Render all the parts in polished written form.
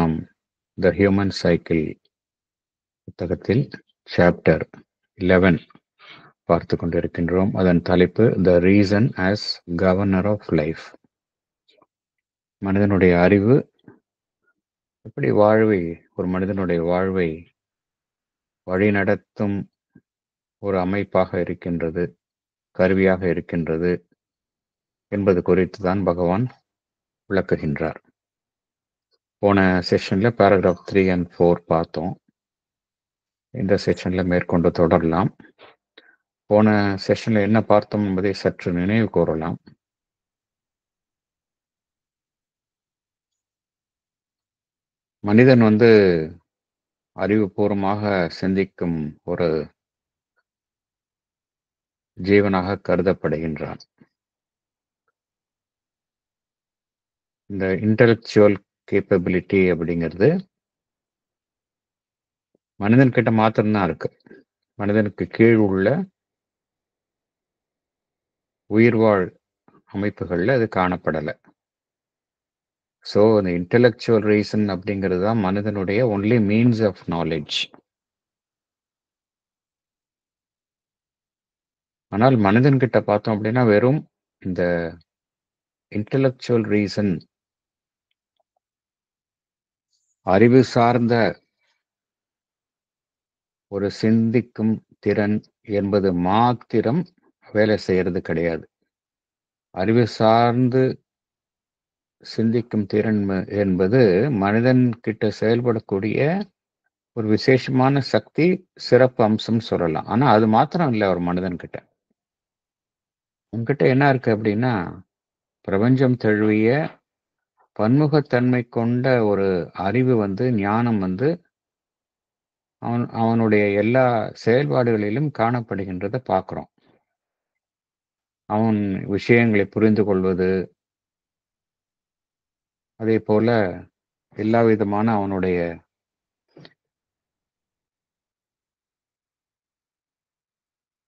நாம் the human cycle புத்தகத்தில் chapter 11 பார்த்து கொண்டிருக்கின்றோம். அதன் தலைப்பு the reason as governor of life. மனிதனுடைய அறிவு எப்படி ஒரு மனிதனுடைய வாழ்வை வழிநடத்தும் ஒரு அமைப்பாக இருக்கின்றது, கருவியாக இருக்கின்றது என்பது குறித்து தான் பகவான் விளக்குகின்றார். போன செஷன்ல பேராகிராஃப் 3 and 4 பார்த்தோம். இந்த செஷன்ல மேற்கொண்டு தொடரலாம். போன செஷன்ல என்ன பார்த்தோம் என்பதை சற்று நினைவு கூறலாம். மனிதன் அறிவுபூர்வமாக சிந்திக்கும் ஒரு ஜீவனாக கருதப்படுகின்றான். இந்த இன்டெலெக்சுவல் கேப்பபிலிட்டி அப்படிங்கிறது மனிதன் கிட்ட மாத்திரம்தான் இருக்கு. மனிதனுக்கு கீழ் உள்ள உயிர்வாழ் அமைப்புகள்ல அது காணப்படலை. ஸோ இந்த இன்டெலெக்சுவல் ரீசன் அப்படிங்கிறது தான் மனிதனுடைய ஒன்லி மீன்ஸ் ஆஃப் நாலேஜ். ஆனால் மனிதன் கிட்ட பார்த்தோம் அப்படின்னா வெறும் இந்த இன்டெலெக்சுவல் ரீசன், அறிவு சார்ந்த ஒரு சிந்திக்கும் திறன் என்பது மாத்திரம் வேலை செய்யறது கிடையாது. அறிவு சார்ந்து சிந்திக்கும் திறன் என்பது மனிதன் கிட்ட செயல்படக்கூடிய ஒரு விசேஷமான சக்தி, சிறப்பு அம்சம் சொல்லலாம். ஆனா அது மாத்திரம் இல்லை. ஒரு மனிதன் கிட்ட உங்ககிட்ட என்ன இருக்கு அப்படின்னா, பிரபஞ்சம் தழுவிய பன்முகத்தன்மை கொண்ட ஒரு அறிவு ஞானம் அவனுடைய எல்லா செயல்பாடுகளிலும் காணப்படுகின்றதை பார்க்கிறோம். அவன் விஷயங்களை புரிந்து கொள்வது, அதே போல எல்லா விதமான அவனுடைய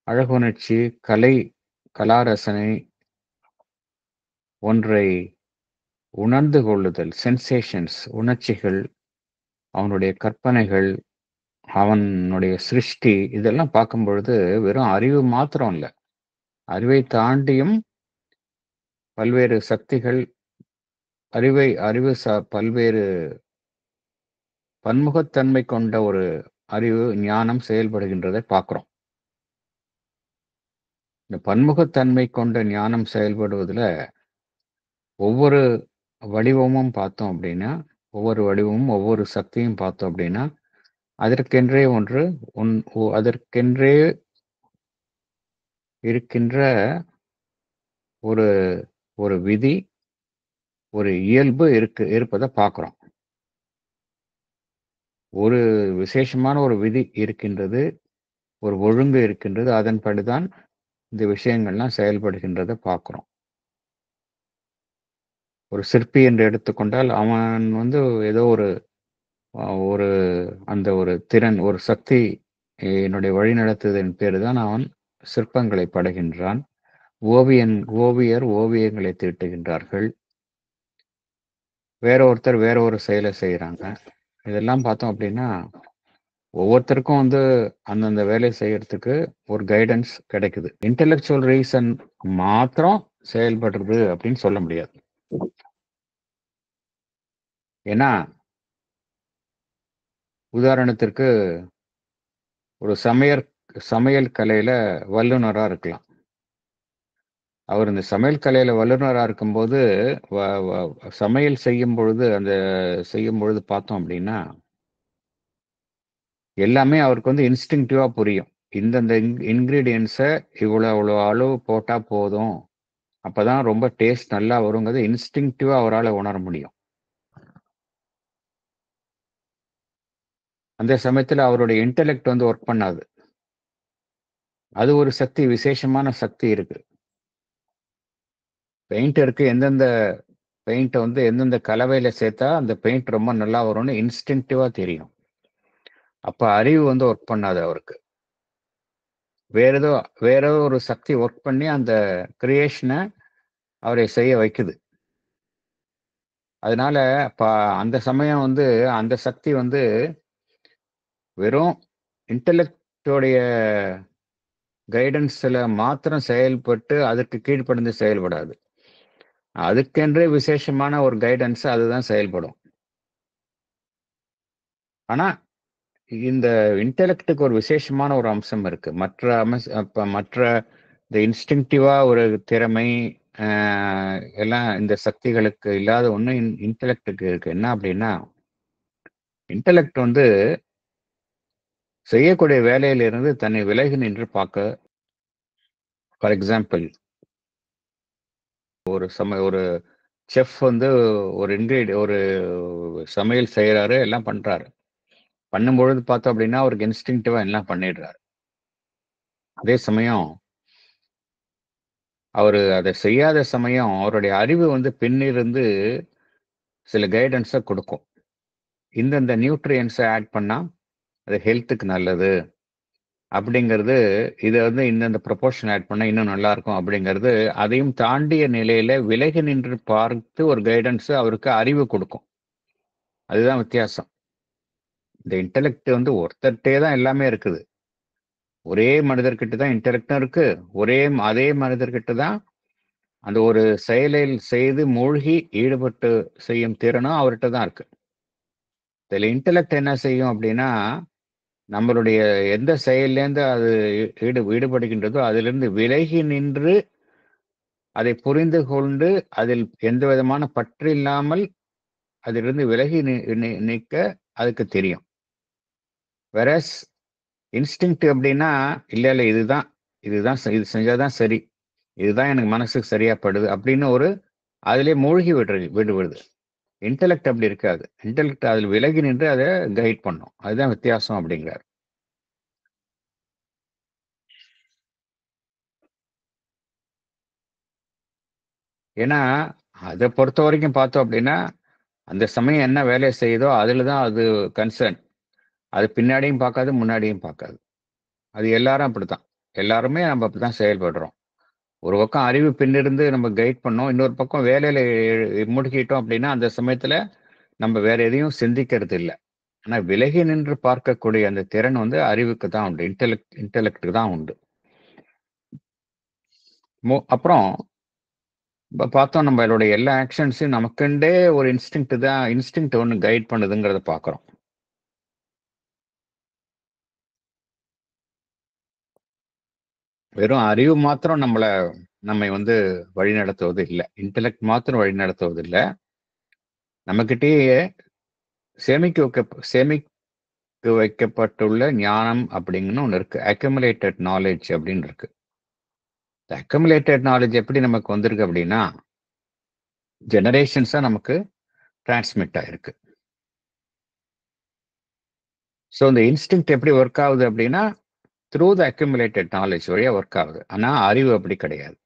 அழகுணர்ச்சி, கலாரசனை, ஒன்றை உணர்ந்து கொள்ளுதல், சென்சேஷன்ஸ், உணர்ச்சிகள், அவனுடைய கற்பனைகள், அவனுடைய சிருஷ்டி, இதெல்லாம் பார்க்கும் பொழுது வெறும் அறிவு மாத்திரம் இல்லை, அறிவை தாண்டியும் பல்வேறு சக்திகள், பல்வேறு பன்முகத்தன்மை கொண்ட ஒரு அறிவு ஞானம் செயல்படுகின்றதை பார்க்கிறோம். இந்த பன்முகத்தன்மை கொண்ட ஞானம் செயல்படுவதில் ஒவ்வொரு வடிவமும் பார்த்தோம் அப்படின்னா, ஒவ்வொரு சக்தியும் பார்த்தோம் அப்படின்னா, அதற்கென்றே இருக்கின்ற ஒரு விதி, ஒரு இயல்பு இருப்பதை பார்க்கிறோம். ஒரு விசேஷமான ஒரு விதி இருக்கின்றது, ஒரு ஒழுங்கு இருக்கின்றது. அதன்படிதான் இந்த விஷயங்கள்லாம் செயல்படுகின்றதை பார்க்கிறோம். ஒரு சிற்பி என்று எடுத்துக்கொண்டால் அவன் ஏதோ ஒரு அந்த ஒரு திறன், ஒரு சக்தி என்னுடைய வழிநடத்துவதன் பேரு தான் அவன் சிற்பங்களை படைகின்றான். ஓவியர் ஓவியங்களை தீட்டுகின்றார்கள். வேற ஒருத்தர் வேற ஒரு செயலை செய்யறாங்க. இதெல்லாம் பார்த்தோம் அப்படின்னா ஒவ்வொருத்தருக்கும் அந்தந்த வேலை செய்யறதுக்கு ஒரு கைடன்ஸ் கிடைக்குது. இன்டெலெக்சுவல் ரீசன் மாத்திரம் செயல்படுறது அப்படின்னு சொல்ல முடியாது. ஏன்னா உதாரணத்திற்கு ஒரு சமையல் கலையில வல்லுநரா இருக்கலாம். அவர் இந்த சமையல் கலையில வல்லுநரா இருக்கும்போது சமையல் செய்யும் பொழுது பார்த்தோம் அப்படின்னா எல்லாமே அவருக்கு இன்ஸ்டிங்டிவா புரியும். இந்தந்த இன்கிரீடியன்ஸை இவ்வளவு அளவு போட்டா போதும், அப்பதான் ரொம்ப டேஸ்ட் நல்லா வருங்கிறது இன்ஸ்டிங்டிவா அவரால் உணர முடியும். அந்த சமயத்துல அவருடைய இன்டெலெக்ட் ஒர்க் பண்ணாது. அது ஒரு சக்தி, விசேஷமான சக்தி இருக்கு. பெயிண்டருக்கு எந்தெந்த பெயிண்ட் எந்தெந்த கலவையில சேர்த்தா அந்த பெயிண்ட் ரொம்ப நல்லா வரும்னு இன்ஸ்டிங்டிவா தெரியும். அப்ப அறிவு ஒர்க் பண்ணாது அவருக்கு. வேற ஏதோ ஒரு சக்தி ஒர்க் பண்ணி அந்த கிரியேஷனை அவரை செய்ய வைக்குது. அதனால அப்ப அந்த சமயம் வந்து அந்த சக்தி வந்து வெறும் இன்டெலெக்டோடைய கைடன்ஸ்ல மாத்திரம் செயல்பட்டு அதற்கு கீழ்ப்படிந்து செயல்படாது. அதுக்கென்றே விசேஷமான ஒரு கைடன்ஸ் அதுதான் செயல்படும். ஆனா, இந்த இன்டெலெக்ட்டுக்கு ஒரு விசேஷமான ஒரு அம்சம் இருக்கு. மற்ற இந்த இன்ஸ்டிங்டிவா ஒரு திறமை அ எல்லாம் இந்த சக்திகளுக்கு இல்லாத ஒண்ணு இன்டெலெக்ட்டுக்கு இருக்கு. என்ன அப்டின்னா, இன்டெலெக்ட் வந்து செய்யக்கூடிய வேலையிலிருந்து தன்னை விலகி நின்று பார்க்க ஃபார் எக்ஸாம்பிள் ஒரு செஃப் வந்து ஒரு சமையல் செய்றாரு, எல்லாம் பண்றாரு. பண்ணும்பொழுது பார்த்தோம் அப்டின்னா, அவருக்கு இன்ஸ்டிங்டிவா எல்லாம் பண்ணிடுறாரு. அதே சமயம் அவரு அத செய்யாத சமயம், அவருடைய அறிவு வந்து பின்னிருந்து சில கைடன்ஸ குடுக்கும். இந்தந்த நியூட்ரியன்ட்ஸ ஆட் பண்ணா, அது ஹெல்த்துக்கு நல்லது. அப்படிங்கிறது, இத வந்து இந்தந்த ப்ரொபோர்ஷன் ஆட் பண்ணா இன்னும் நல்லாருக்கும் அப்படிங்கிறது, அதையும் தாண்டிய நிலையில விலகி நின்று பார்த்து ஒரு கைடன்ஸ் அவருக்கு அறிவு குடுக்கும். அதுதான் வித்தியாசம். இந்த இன்டெலெக்ட் வந்து ஒருத்தர்ட்டயே தான் எல்லாமே இருக்குது. ஒரே மனிதர்கிட்ட தான் இன்டெலெக்டும் இருக்கு. அதே மனிதர்கிட்ட தான் அந்த ஒரு செயலில் செய்து மூழ்கி ஈடுபட்டு செய்யும் திறனும் அவர்ட்ட தான் இருக்கு. இதுல இன்டெலெக்ட் என்ன செய்யும் அப்படின்னா, நம்மளுடைய எந்த செயல்லேருந்து அது ஈடுபடுகின்றதோ, அதிலிருந்து விலகி நின்று, அதை புரிந்து கொண்டு, அதில் எந்த விதமான பற்று இல்லாமல் அதிலிருந்து விலகி நி நி நிக்க அதுக்கு தெரியும். வேறஸ் இன்ஸ்டிங்க்ட் அப்படின்னா, இல்ல, இல்ல இது செஞ்சா தான் சரி. இதுதான் எனக்கு மனசுக்கு சரியா படுது அப்படின்னு அதிலே மூழ்கி விடுவது. இன்டெலெக்ட் அப்படி இருக்காது. இன்டெலெக்ட் அதில் விலகி நின்று அத கைட் பண்ணும். அதுதான் வித்தியாசம் அப்படிங்கிறார். ஏன்னா, அத பொறுத்தவரைக்கும் பார்த்தோம் அப்படின்னா, அந்த சமயம் என்ன வேலைய செய்யுதோ, அதில தான் அது கன்சர்ன். அது பின்னாடியும் பார்க்காது, முன்னாடியும் பார்க்காது. அது எல்லாரும் அப்படித்தான். எல்லாருமே நம்ம அப்படித்தான் செயல்படுறோம். ஒரு பக்கம் அறிவு பின்னிருந்து நம்ம கைட் பண்ணோம். இன்னொரு பக்கம் வேலையில மூழ்கிட்டோம் அப்படின்னா, அந்த சமயத்தில நம்ம வேற எதையும் சிந்திக்கிறது இல்ல. ஆனா விலகி நின்று பார்க்கக்கூடிய அந்த திறன் வந்து அறிவுக்கு தான் உண்டு. இன்டெலெக்ட்க்கு தான் உண்டு. அப்புறம் இப்ப பார்த்தோம் நம்மளுடைய எல்லா ஆக்ஷன்ஸையும் நமக்குண்டே ஒரு இன்ஸ்டிங்க்ட் ஒண்ணு கைட் பண்ணுதுங்கிறத பார்க்குறோம். வெறும் அறிவு மாத்திரம் நம்மை வந்து வழிநடத்துவது இல்ல. இன்டெலெக்ட் மாத்திரம் வழிநடத்துவது இல்ல. நம்மகிட்டயே சேமித்து வைக்கப்பட்டுள்ள ஞானம் அப்படின்னு ஒண்ணு இருக்கு. அக்குமுலேட்டட் நாலெட்ஜ் அப்படின்னு இருக்கு. அக்குமுலேட்டட் நாலெட்ஜ் எப்படி நமக்கு வந்திருக்கு அப்படின்னா, ஜெனரேஷன்ஸா நமக்கு டிரான்ஸ்மிட் ஆயிருக்கு. ஸோ இந்த இன்ஸ்டிங்க்ட் எப்படி ஒர்க் ஆகுது அப்படின்னா, த்ரூ த அக்குமுலேட்டட் நாலெட்ஜ் வழியா ஒர்க் ஆகுது. ஆனா அறிவு அப்படி கிடையாது.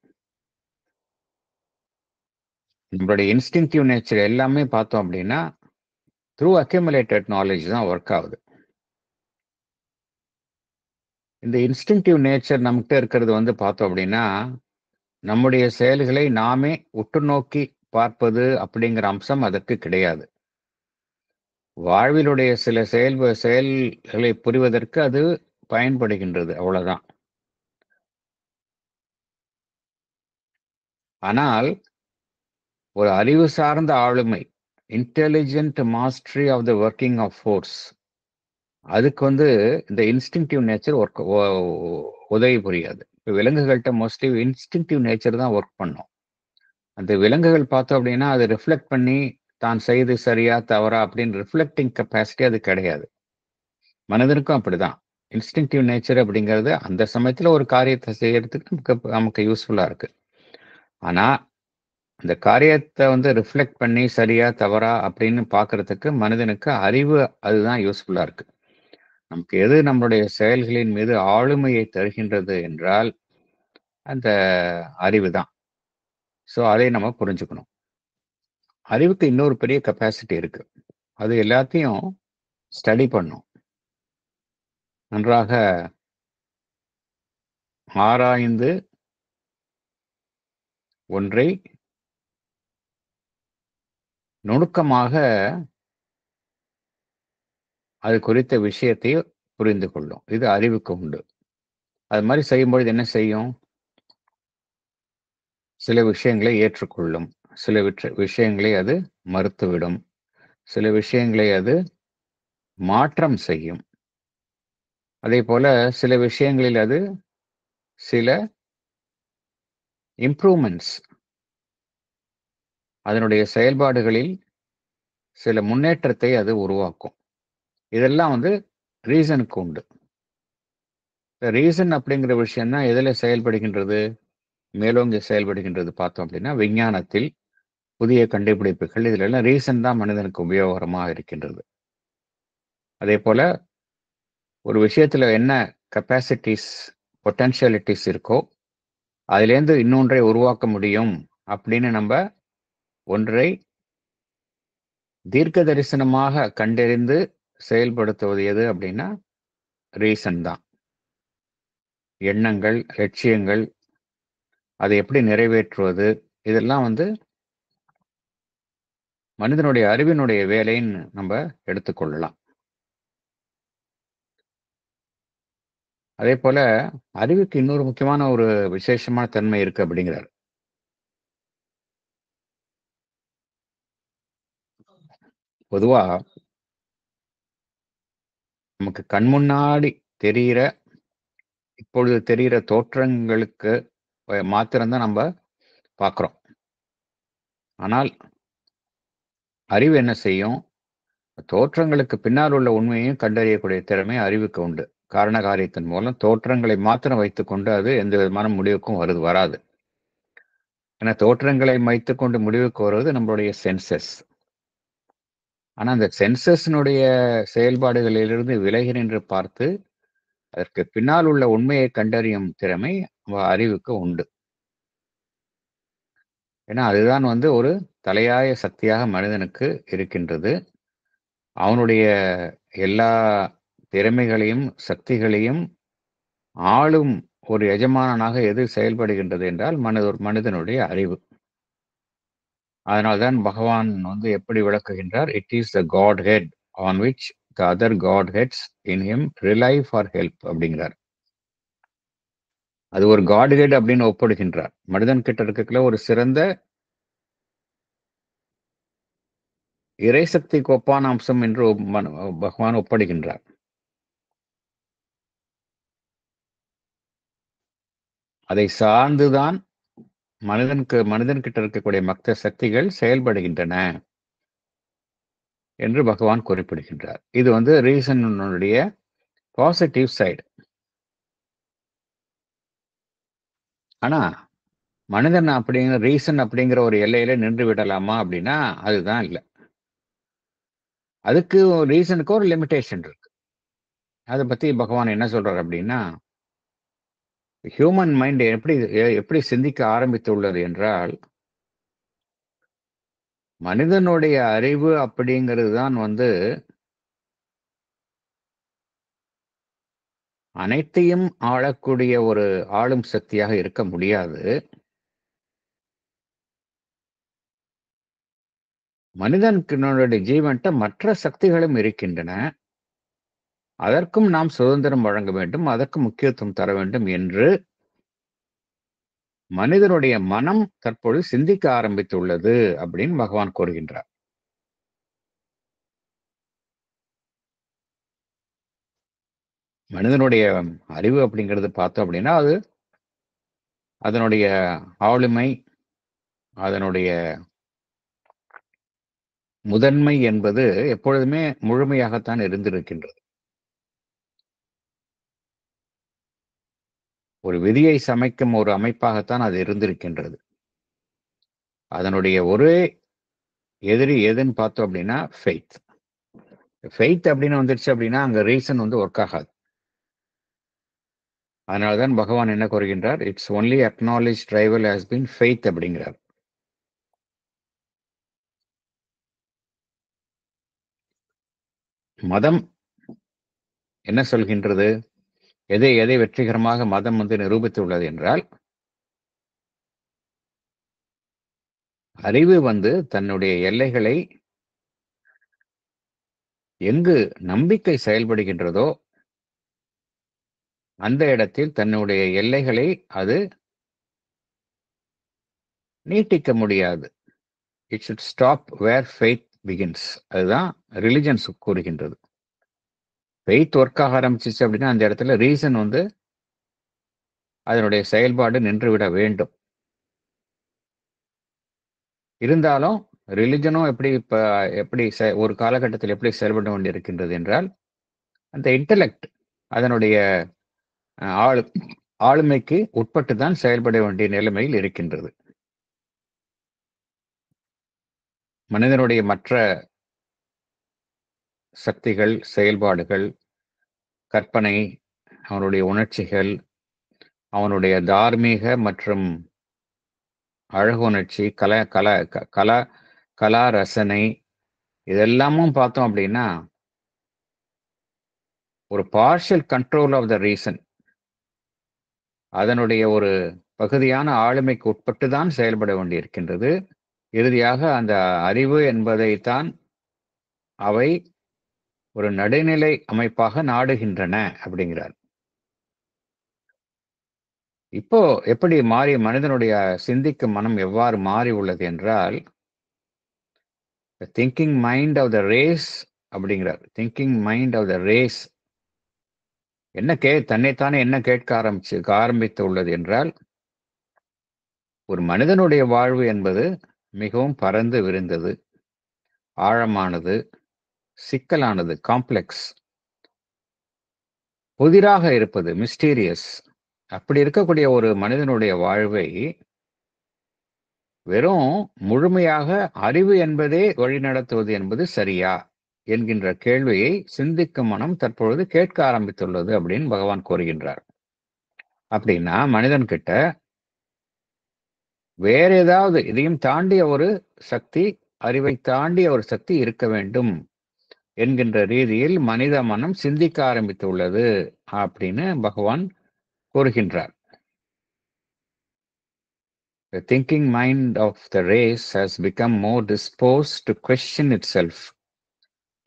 நம்மளுடைய இன்ஸ்டிங்க்டிவ் நேச்சர் எல்லாமே பார்த்தோம் அப்படின்னா, த்ரூ அக்குமுலேட்டட் நாலெட்ஜ் தான் ஒர்க் ஆகுது. இந்த இன்ஸ்டிங்க்டிவ் நேச்சர் நம்மகிட்ட இருக்கிறது வந்து பார்த்தோம் அப்படின்னா, நம்முடைய செயல்களை நாமே உற்று நோக்கி பார்ப்பது அப்படிங்கிற அம்சம் அதற்கு கிடையாது. வாழ்விலுடைய சில செயல்களை புரிவதற்கு அது பயன்படுகின்றது. அவ்வளவுதான். ஆனால் ஒரு அறிவு சார்ந்த ஆளுமை, intelligent mastery of the working of force. அதுக்கு வந்து இந்த இன்ஸ்டிங்க்டிவ் நேச்சர் உதவி புரியாது. இப்ப விலங்குகள்ட்ட மோஸ்ட்லி இன்ஸ்டிங்க்டிவ் நேச்சர் தான் ஒர்க் பண்ணும். அந்த விலங்குகள் பார்த்தோம் அப்படின்னா, அது ரிஃப்ளெக்ட் பண்ணி தான் செய்து சரியா, தவறா அப்படின்னு ரிஃப்ளெக்டிங் கெப்பாசிட்டி அது கிடையாது. மனிதனுக்கும் அப்படிதான். இன்ஸ்டிங்க்டிவ் நேச்சர் அப்படிங்கிறது அந்த சமயத்துல ஒரு காரியத்த செய்யறதுக்கு நமக்கு நமக்கு யூஸ்ஃபுல்லா இருக்கு. ஆனா, அந்த காரியத்த வந்து ரிஃப்ளெக்ட் பண்ணி சரியா, தவறா அப்படின்னு பார்க்கறதுக்கு மனிதனுக்கு அறிவு அதுதான் யூஸ்ஃபுல்லா இருக்கு. நமக்கு எது நம்மளுடைய செயல்களின் மீது ஆளுமையை தருகின்றது என்றால், அந்த அறிவு தான். ஸோ அதை நம்ம புரிஞ்சுக்கணும். அறிவுக்கு இன்னொரு பெரிய கெப்பாசிட்டி இருக்கு. அது எல்லாத்தையும் ஸ்டடி பண்ணும். நன்றாக ஆராய்ந்து ஒன்றை நுணுக்கமாக அது குறித்த விஷயத்தை புரிந்து கொள்ளும். இது அறிவுக்கு உண்டு. அது மாரி செய்யும்பொழுது என்ன செய்யும்? சில விஷயங்களை ஏற்றுக்கொள்ளும். சில விஷயங்களை அது மறுத்துவிடும். சில விஷயங்களை அது மாற்றம் செய்யும். அதேபோல சில விஷயங்களில் அது சில இம்ப்ரூவ்மென்ட்ஸ் அதனுடைய செயல்பாடுகளில் சில முன்னேற்றத்தை அது உருவாக்கும். இதெல்லாம் வந்து ரீசனுக்கு உண்டு. ரீசன் அப்படிங்கிற விஷயம் தான் எதுல செயல்படுகின்றது? மேலோங்கி செயல்படுகின்றது பார்த்தோம் அப்படின்னா, விஞ்ஞானத்தில் புதிய கண்டுபிடிப்புகள் இதுலெல்லாம் ரீசன் தான் மனிதனுக்கு உபயோகரமாக இருக்கின்றது. அதேபோல ஒரு விஷயத்துல என்ன கெப்பாசிட்டிஸ், பொட்டன்ஷியாலிட்டிஸ் இருக்கோ, அதிலேருந்து இன்னொன்றை உருவாக்க முடியும் அப்படின்னு நம்ப ஒன்றை தீர்க்க தரிசனமாக கண்டறிந்து செயல்படுத்துவது எது அப்படின்னா, ரீசன் தான். எண்ணங்கள், லட்சியங்கள், அதை எப்படி நிறைவேற்றுவது, இதெல்லாம் வந்து மனிதனுடைய அறிவினுடைய வேலைன்னு நம்ப எடுத்துக்கொள்ளலாம். அதேபோல அறிவுக்கு இன்னொரு முக்கியமான ஒரு விசேஷமான தன்மை இருக்கு அப்படிங்கிறாரு. பொதுவா நமக்கு கண் முன்னாடி தெரியிற இப்பொழுது தெரியிற தோற்றங்களுக்கு மாத்திரம் தான் நம்ப பார்க்குறோம். ஆனால் அறிவு என்ன செய்யும்? தோற்றங்களுக்கு பின்னால் உள்ள உண்மையையும் கண்டறியக்கூடிய திறமை அறிவுக்கு உண்டு. காரண காரியத்தின் மூலம் தோற்றங்களை மாத்திரம் வைத்துக்கொண்டு அது எந்த விதமான முடிவுக்கும் வராது. ஏன்னா தோற்றங்களை வைத்துக்கொண்டு முடிவுக்கு வருவது நம்மளுடைய சென்சஸ். ஆனா அந்த சென்சஸ்னுடைய செயல்பாடுகளிலிருந்து விலகி நின்று பார்த்து, அதற்கு பின்னால் உள்ள உண்மையை கண்டறியும் திறமை அறிவுக்கு உண்டு. ஏன்னா அதுதான் வந்து ஒரு தலையாய சக்தியாக மனிதனுக்கு இருக்கின்றது. அவனுடைய எல்லா திறமைகளையும், சக்திகளையும் ஆளும் ஒரு எஜமானனாக எது செயல்படுகின்றது என்றால், மனிதனுடைய அறிவு. அதனால்தான் பகவான் வந்து எப்படி விளக்குகின்றார்? "It is the godhead on which the other godheads in him rely for help" அப்படிங்கிறார். அது ஒரு காட் ஹெட் அப்படின்னு ஒப்பிடுகின்றார். மனிதன் கிட்ட இருக்கக்குள்ள ஒரு சிறந்த இறைசக்திக்கு ஒப்பான அம்சம் என்று பகவான் ஒப்பிடுகின்றார். அதை சார்ந்துதான் மனிதன்கிட்ட இருக்கக்கூடிய மற்ற சக்திகள் செயல்படுகின்றன என்று பகவான் குறிப்பிடுகின்றார். இது வந்து ரீசனுடைய பாசிட்டிவ் சைடு. ஆனா மனிதன் அப்படிங்கிற ரீசன் அப்படிங்கிற ஒரு எல்லையில நின்று விடலாமா அப்படின்னா அதுதான் இல்ல. அதுக்கு ரீசனுக்கு ஒரு லிமிட்டேஷன் இருக்கு. அத பத்தி பகவான் என்ன சொல்றார் அப்படின்னா, ஹியூமன் மைண்ட் எப்படி சிந்திக்க ஆரம்பித்துள்ளது என்றால், மனிதனுடைய அறிவு அப்படிங்கிறது தான் வந்து அனைத்தையும் ஆளக்கூடிய ஒரு ஆளும் சக்தியாக இருக்க முடியாது. மனிதனுடைய ஜீவன்ட்ட மற்ற சக்திகளும் இருக்கின்றன. அதற்கும் நாம் சுதந்திரம் வழங்க வேண்டும். அதற்கு முக்கியத்துவம் தர வேண்டும் என்று மனிதனுடைய மனம் தற்பொழுது சிந்திக்க ஆரம்பித்துள்ளது அப்படின்னு பகவான் கூறுகின்றார். மனிதனுடைய அறிவு அப்படிங்கிறது பார்த்தோம் அப்படின்னா, அது அதனுடைய ஆளுமை, அதனுடைய முதன்மை என்பது எப்பொழுதுமே முழுமையாகத்தான் இருந்திருக்கின்றது. ஒரு விதியை சமைக்கும் ஒரு அமைப்பாகத்தான் அது இருந்திருக்கின்றது. அதனுடைய ஒரே எதிரி எதுன்னு பார்த்தோம் அப்படின்னா, ஃபெய்த். ஃபெய்த் அப்படின்னு வந்துருச்சு அப்படின்னா, அங்க ரீசன் வந்து ஒர்க் ஆகாது. அதனால தான் பகவான் என்ன கூறுகின்றார்? "Its only acknowledged rival has been faith" அப்படிங்கிறார். மதம் என்ன சொல்கின்றது? எதை எதை வெற்றிகரமாக மதம் வந்து நிரூபித்துள்ளது என்றால், அறிவு தன்னுடைய எல்லைகளை எங்கு நம்பிக்கை செயல்படுகின்றதோ அந்த இடத்தில் தன்னுடைய எல்லைகளை அது நீட்டிக்க முடியாது. It should stop where faith begins. அதுதான் ரிலிஜன்ஸ் கூறுகின்றது. ஃபெய்த் ஒர்க் ஆக ஆரம்பிச்சிச்சு அப்படின்னா அந்த இடத்துல ரீசன் அதனுடைய செயல்பாடு நின்றுவிட வேண்டும். இருந்தாலும் ரிலிஜனும் எப்படி ஒரு காலகட்டத்தில் எப்படி செயல்பட வேண்டியிருக்கின்றது என்றால், அந்த இன்டெலெக்ட் அதனுடைய ஆளுமைக்கு உட்பட்டு தான் செயல்பட வேண்டிய நிலைமையில் இருக்கின்றது. மனிதனுடைய மற்ற சக்திகள், செயல்பாடுகள், கற்பனை, அவனுடைய உணர்ச்சிகள், அவனுடைய தார்மீக மற்றும் அழகுணர்ச்சி, கலா ரசனை, இதெல்லாமும் பார்த்தோம் அப்படின்னா ஒரு partial control of the reason, அதனுடைய ஒரு பகுதியான ஆளுமைக்கு உட்பட்டு தான் செயல்பட வேண்டியிருக்கின்றது. இறுதியாக அந்த அறிவு என்பதைத்தான் அவை ஒரு நடுநிலை அமைப்பாக நாடுகின்றன அப்படிங்கிறார். இப்போ எப்படி மனிதனுடைய சிந்திக்கும் மனம் எவ்வாறு மாறி உள்ளது என்றால், thinking mind of the race அப்படிங்கிறார். Thinking mind of the race தன்னைத்தானே என்ன கேட்க ஆரம்பித்து உள்ளது என்றால், ஒரு மனிதனுடைய வாழ்வு என்பது மிகவும் பரந்து விரிந்தது, ஆழமானது, சிக்கலானது, காம்ப்ளெக்ஸ், புதிராக இருப்பது, மிஸ்டீரியஸ். அப்படி இருக்கக்கூடிய ஒரு மனிதனுடைய வாழ்வை வெறும் முழுமையாக அறிவு என்பதே வழிநடத்துவது என்பது சரியா என்கின்ற கேள்வியை சிந்திக்கும் மனம் தற்பொழுது கேட்க ஆரம்பித்துள்ளது அப்படின்னு பகவான் கூறுகின்றார். அப்படின்னா மனிதன் கிட்ட வேற ஏதாவது இதையும் தாண்டிய ஒரு சக்தி, அறிவை தாண்டிய ஒரு சக்தி இருக்க வேண்டும் என்கின்ற ரீதியில் மனித மனம் சிந்திக்க ஆரம்பித்துள்ளது அப்படின்னு பகவான் கூறுகின்றார். The thinking mind of the race has become more disposed to question itself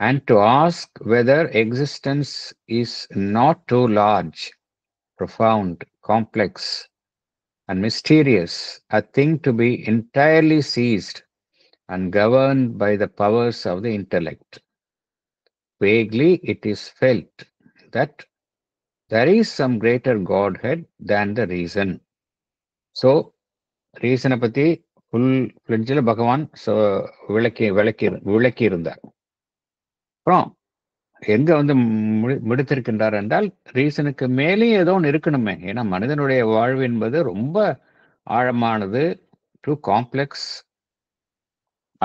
and to ask whether existence is not too large, profound, complex, and mysterious, a thing to be entirely seized and governed by the powers of the intellect. Vaguely, it is felt that there is some greater Godhead than the reason. So, ரீசனை பத்தி full ஃபிளட்ஜில் பகவான் விளக்கி இருந்தார். அப்புறம் எங்க முடித்திருக்கின்றார் என்றால், ரீசனுக்கு மேலேயும் ஏதோ ஒன்று இருக்கணுமே. ஏன்னா மனிதனுடைய வாழ்வு என்பது ரொம்ப ஆழமானது, டூ காம்ப்ளெக்ஸ்.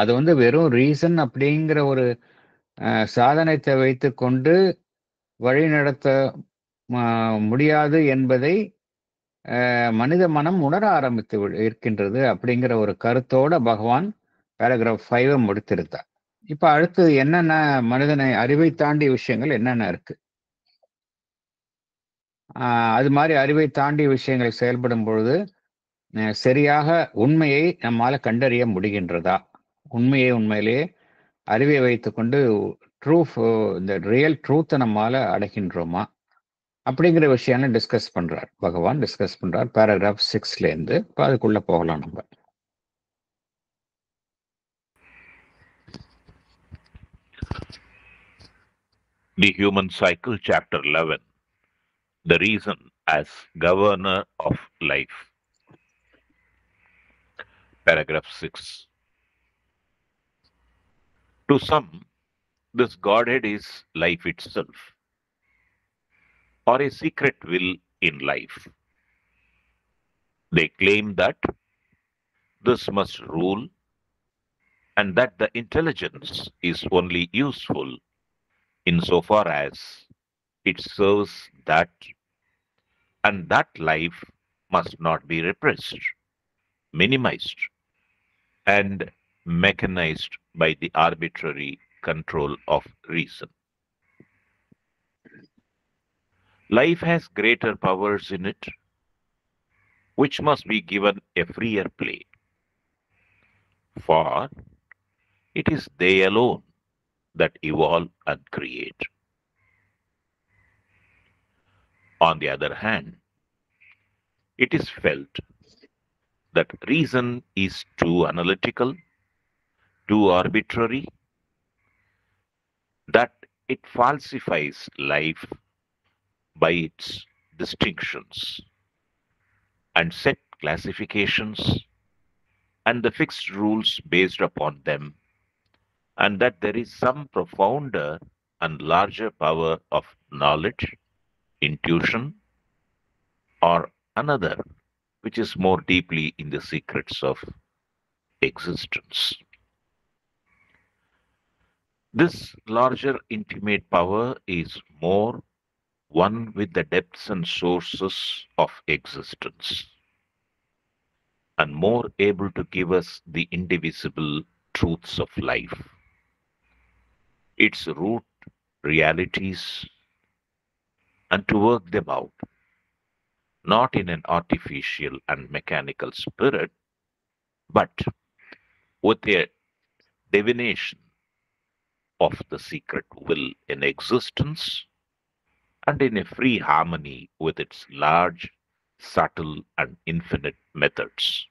அது வெறும் ரீசன் அப்படிங்கிற ஒரு சாதனத்தை வைத்து கொண்டு வழிநடத்த முடியாது என்பதை மனித மனம் உணர ஆரம்பித்து இருக்கின்றது அப்படிங்கிற ஒரு கருத்தோட பகவான் பேராகிராஃப் 5 முடித்திருந்தார். இப்ப அடுத்து என்னென்ன மனிதனை அறிவை தாண்டிய விஷயங்கள் என்னென்ன இருக்கு? அது மாதிரி அறிவை தாண்டிய விஷயங்களை செயல்படும் பொழுது சரியாக உண்மையை நம்மால கண்டறிய முடிகின்றதா? உண்மையிலேயே அறிவை வைத்துக்கொண்டு இந்த ரியல் ட்ரூத்தை நம்மால அடைகின்றோமா அப்படிங்கிற விஷயம் பகவான் டிஸ்கஸ் பண்றார் பேராகிராஃப் 6ல இருந்து. அதுக்குள்ள போகலாம் நம்ம. The Human Cycle, Chapter 11, The Reason as Governor of Life. Paragraph 6. To some, this Godhead is life itself, or a secret will in life. They claim that this must rule and that the intelligence is only useful insofar as it serves that, and that life must not be repressed, minimized, and mechanized by the arbitrary control of reason. Life has greater powers in it, which must be given a freer play. for it is they alone that evolve and create. On the other hand, it is felt that reason is too analytical, too arbitrary, that it falsifies life by its distinctions and set classifications and the fixed rules based upon them, and that there is some profounder and larger power of knowledge, intuition, or another which is more deeply in the secrets of existence. This larger intimate power is more one with the depths and sources of existence, and more able to give us the indivisible truths of life, its root realities, and to work them out, not in an artificial and mechanical spirit, but with a divination of the secret will in existence and in a free harmony with its large, subtle, and infinite methods.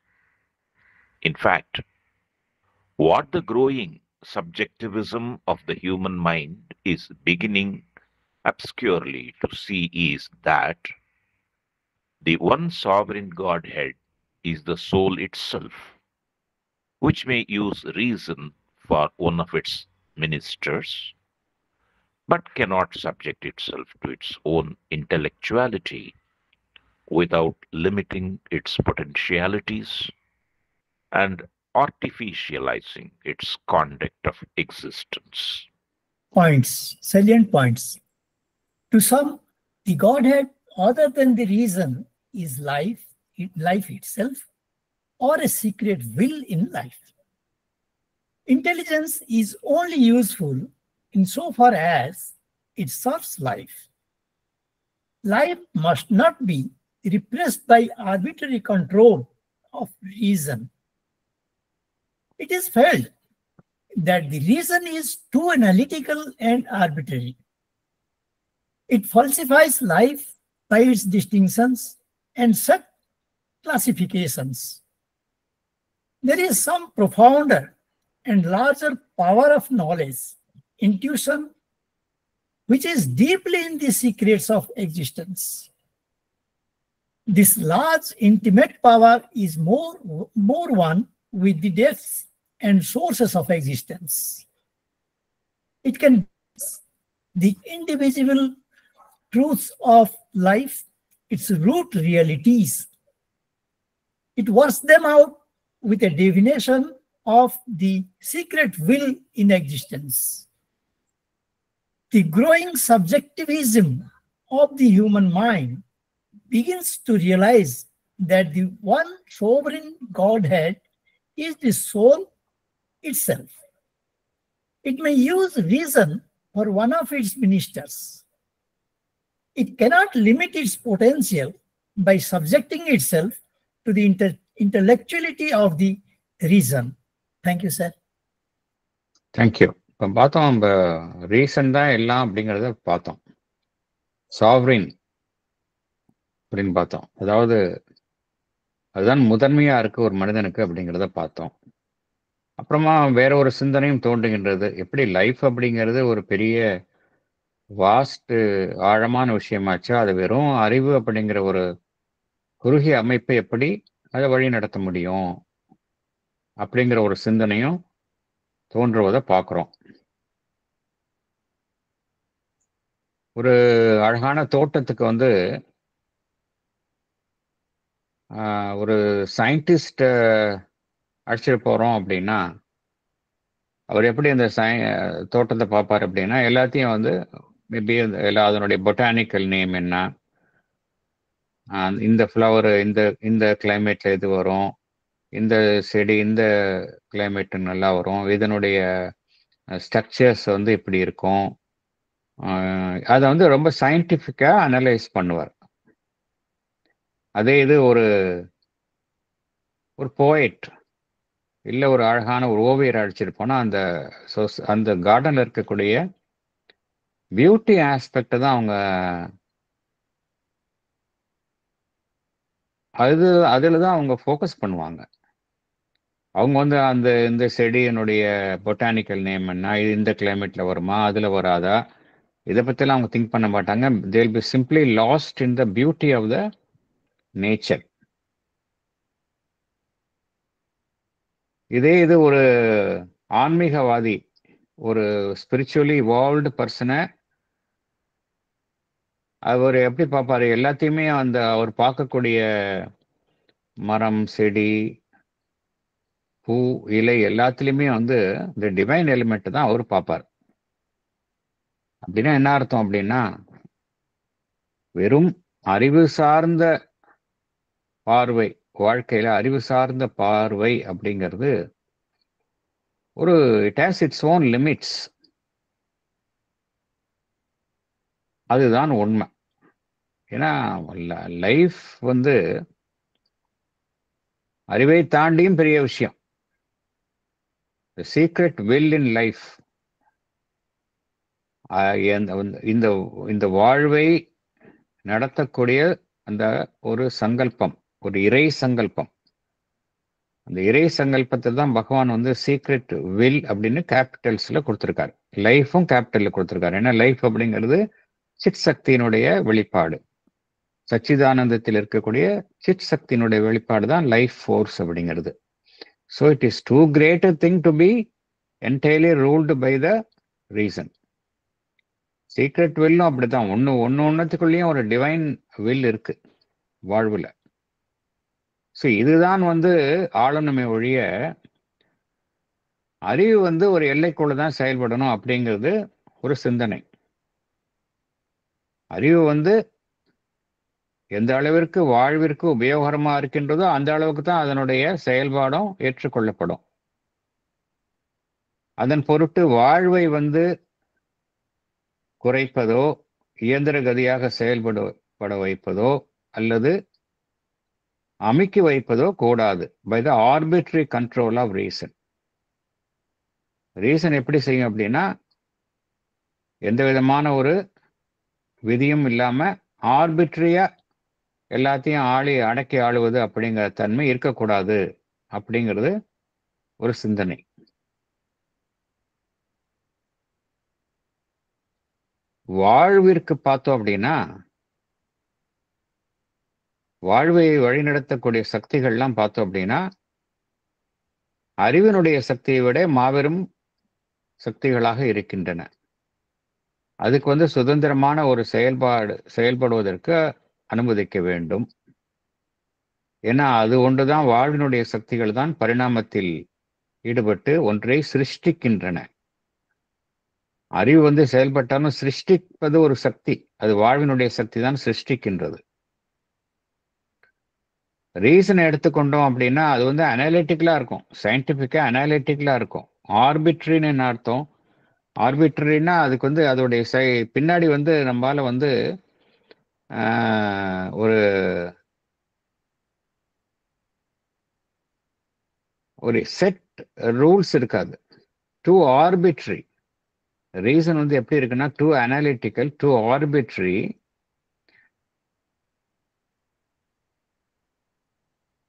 In fact, what the growing subjectivism of the human mind is beginning obscurely to see is that the one sovereign Godhead is the soul itself, which may use reason for one of its ministers, but cannot subject itself to its own intellectuality without limiting its potentialities and artificializing its conduct of existence. Points, salient points. To some, the Godhead, other than the reason, is life itself, or a secret will in life. Intelligence is only useful insofar as it serves life. Life must not be repressed by arbitrary control of reason. It is felt that the reason is too analytical and arbitrary. It falsifies life by its distinctions and set classifications. There is some profounder and larger power of knowledge, intuition, which is deeply in the secrets of existence. This large intimate power is more one with the depths and sources of existence. It can the indivisible truths of life, its root realities. It works them out with a divination of the secret will in existence. The growing subjectivism of the human mind begins to realize that the one sovereign Godhead is the soul itself. It may use reason for one of its ministers. It cannot limit its potential by subjecting itself to the intellectuality of the reason. Thank you, sir. Thank you. இப்போ பார்த்தோம், நம்ம reason தான் எல்லாம் அப்படிங்கிறத பார்த்தோம். Sovereign அப்படின்னு பார்த்தோம். அதாவது அதுதான் முதன்மையா இருக்கு ஒரு மனிதனுக்கு அப்படிங்கிறத பார்த்தோம். அப்புறமா வேற ஒரு சிந்தனையும் தோன்றுகின்றது. எப்படி லைஃப் அப்படிங்கிறது ஒரு பெரிய வாஸ்ட் ஆழமான விஷயமாச்சு, அது வெறும் அறிவு அப்படிங்கிற ஒரு குறுகிய அமைப்பை எப்படி அதை வழி நடத்த முடியும் அப்படிங்கிற ஒரு சிந்தனையும் தோன்றுவதை பார்க்குறோம். ஒரு அழகான தோட்டத்துக்கு வந்து ஒரு சயின்டிஸ்ட் அழைச்சிட்டு போகிறோம் அப்படின்னா அவர் எப்படி அந்த தோட்டத்தை பார்ப்பார் அப்படின்னா, எல்லாத்தையும் வந்து மேபி அதனுடைய பொட்டானிக்கல் நேம் என்ன, இந்த ஃப்ளவர் இந்த கிளைமேட்ல இது வரும், இந்த செடி இந்த கிளைமேட் நல்லா வரும், இதனுடைய ஸ்ட்ரக்சர்ஸ் வந்து இப்படி இருக்கும், அதை வந்து ரொம்ப சயின்டிஃபிக்காக அனலைஸ் பண்ணுவார். அதே இது ஒரு போயட் இல்லை ஒரு அழகான ஒரு ஓவியர் அழைச்சிருப்போம்னா அந்த கார்டனில் இருக்கக்கூடிய பியூட்டி ஆஸ்பெக்ட் தான் அவங்க அதில் தான் அவங்க ஃபோக்கஸ் பண்ணுவாங்க. அவங்க வந்து இந்த செடியினுடைய பொட்டானிக்கல் நேம் என்ன, இது இந்த கிளைமேட்ல வருமா, அதில் வராதா, இதை பற்றிலாம் அவங்க திங்க் பண்ண மாட்டாங்க. They will be simply lost in the beauty of the nature. இது ஒரு ஆன்மீகவாதி, ஒரு ஸ்பிரிச்சுவலி இவால்வ்டு பர்சனை அவர் எப்படி பார்ப்பாரு? எல்லாத்தையுமே அவர் பார்க்கக்கூடிய மரம், செடி, பூ, இலை எல்லாத்துலேயுமே இந்த டிவைன் எலிமெண்ட் தான் அவர் பார்ப்பார். அப்படின்னா என்ன அர்த்தம் அப்படின்னா, வெறும் அறிவு சார்ந்த பார்வை, வாழ்க்கையில அறிவு சார்ந்த பார்வை அப்படிங்கிறது it has its own limits. அதுதான் உண்மை. ஏன்னா லைஃப் அறிவை தாண்டியும் பெரிய விஷயம். சீக்ரெட் வில் இன் லைஃப், இந்த வாழ்வை நடத்தக்கூடிய அந்த ஒரு சங்கல்பம், ஒரு இறை சங்கல்பம். அந்த இறை சங்கல்பத்தை தான் பகவான் சீக்ரெட் வில் அப்படின்னு கேபிட்டல்ஸ்ல கொடுத்திருக்காரு. லைஃபும் கேபிட்டல்ல கொடுத்திருக்காரு. ஏன்னா லைஃப் அப்படிங்கிறது சித் சக்தியினுடைய வெளிப்பாடு. சச்சிதானந்தத்தில் இருக்கக்கூடிய சித் சக்தியினுடைய வெளிப்பாடு தான் லைஃப் ஃபோர்ஸ் அப்படிங்கிறது. So it is too great thing to be entirely ruled by the reason. Secret வில்லும் அப்படித்தான். ஒன்னுத்துக்குள்ளேயும் ஒரு டிவைன் வில் இருக்கு வாழ்வுல. ஸோ இதுதான் ஆளணுமே ஒழிய அறிவு ஒரு எல்லைக்குள்ள தான் செயல்படணும் அப்படிங்கிறது ஒரு சிந்தனை. அறிவு எந்த அளவிற்கு வாழ்விற்கு உபயோகரமா இருக்கின்றதோ அந்த அளவுக்கு தான் அதனுடைய செயல்பாடும் ஏற்றுக்கொள்ளப்படும். அதன் பொருட்டு வாழ்வை குறைப்பதோ, இயந்திர கதியாக செயல்பட வைப்பதோ அல்லது அமுக்கி வைப்பதோ கூடாது. By the arbitrary control of reason. Reason எப்படி செய்யும் அப்படின்னா, எந்த விதமான ஒரு விதியும் இல்லாம ஆர்பிட்ரியா எல்லாத்தையும் அடக்கி ஆளுவது அப்படிங்கிற தன்மை இருக்கக்கூடாது அப்படிங்கிறது ஒரு சிந்தனை. வாழ்விற்கு பார்த்தோம் அப்படின்னா, வாழ்வை வழிநடத்தக்கூடிய சக்திகள்லாம் பார்த்தோம் அப்படின்னா, அறிவினுடைய சக்தியை விட மாபெரும் சக்திகளாக இருக்கின்றன. அதுக்கு சுதந்திரமான ஒரு செயல்படுவதற்கு அனுமதிக்க வேண்டும். ஏன்னா அது ஒன்றுதான், வாழ்வினுடைய சக்திகள் தான் பரிணாமத்தில் ஈடுபட்டு ஒன்றை சிருஷ்டிக்கின்றன. அறிவு செயல்பட்டாலும் சிருஷ்டிப்பது ஒரு சக்தி. அது வாழ்வினுடைய சக்தி தான் சிருஷ்டிக்கின்றது. ரீசன் எடுத்துக்கொண்டோம் அப்படின்னா அது அனாலிட்டிக்கலா இருக்கும், சயின்டிபிக்கா அனாலிட்டிக்கலா இருக்கும். ஆர்பிட்ரின்னு என்ன அர்த்தம்? ஆர்பிட்ரின்னா அதுக்கு அதோடைய பின்னாடி நம்மளால ஒரு செட் ரூல்ஸ் இருக்காது. Too arbitrary. ரீசன் எப்படி இருக்குன்னா too analytical, too arbitrary.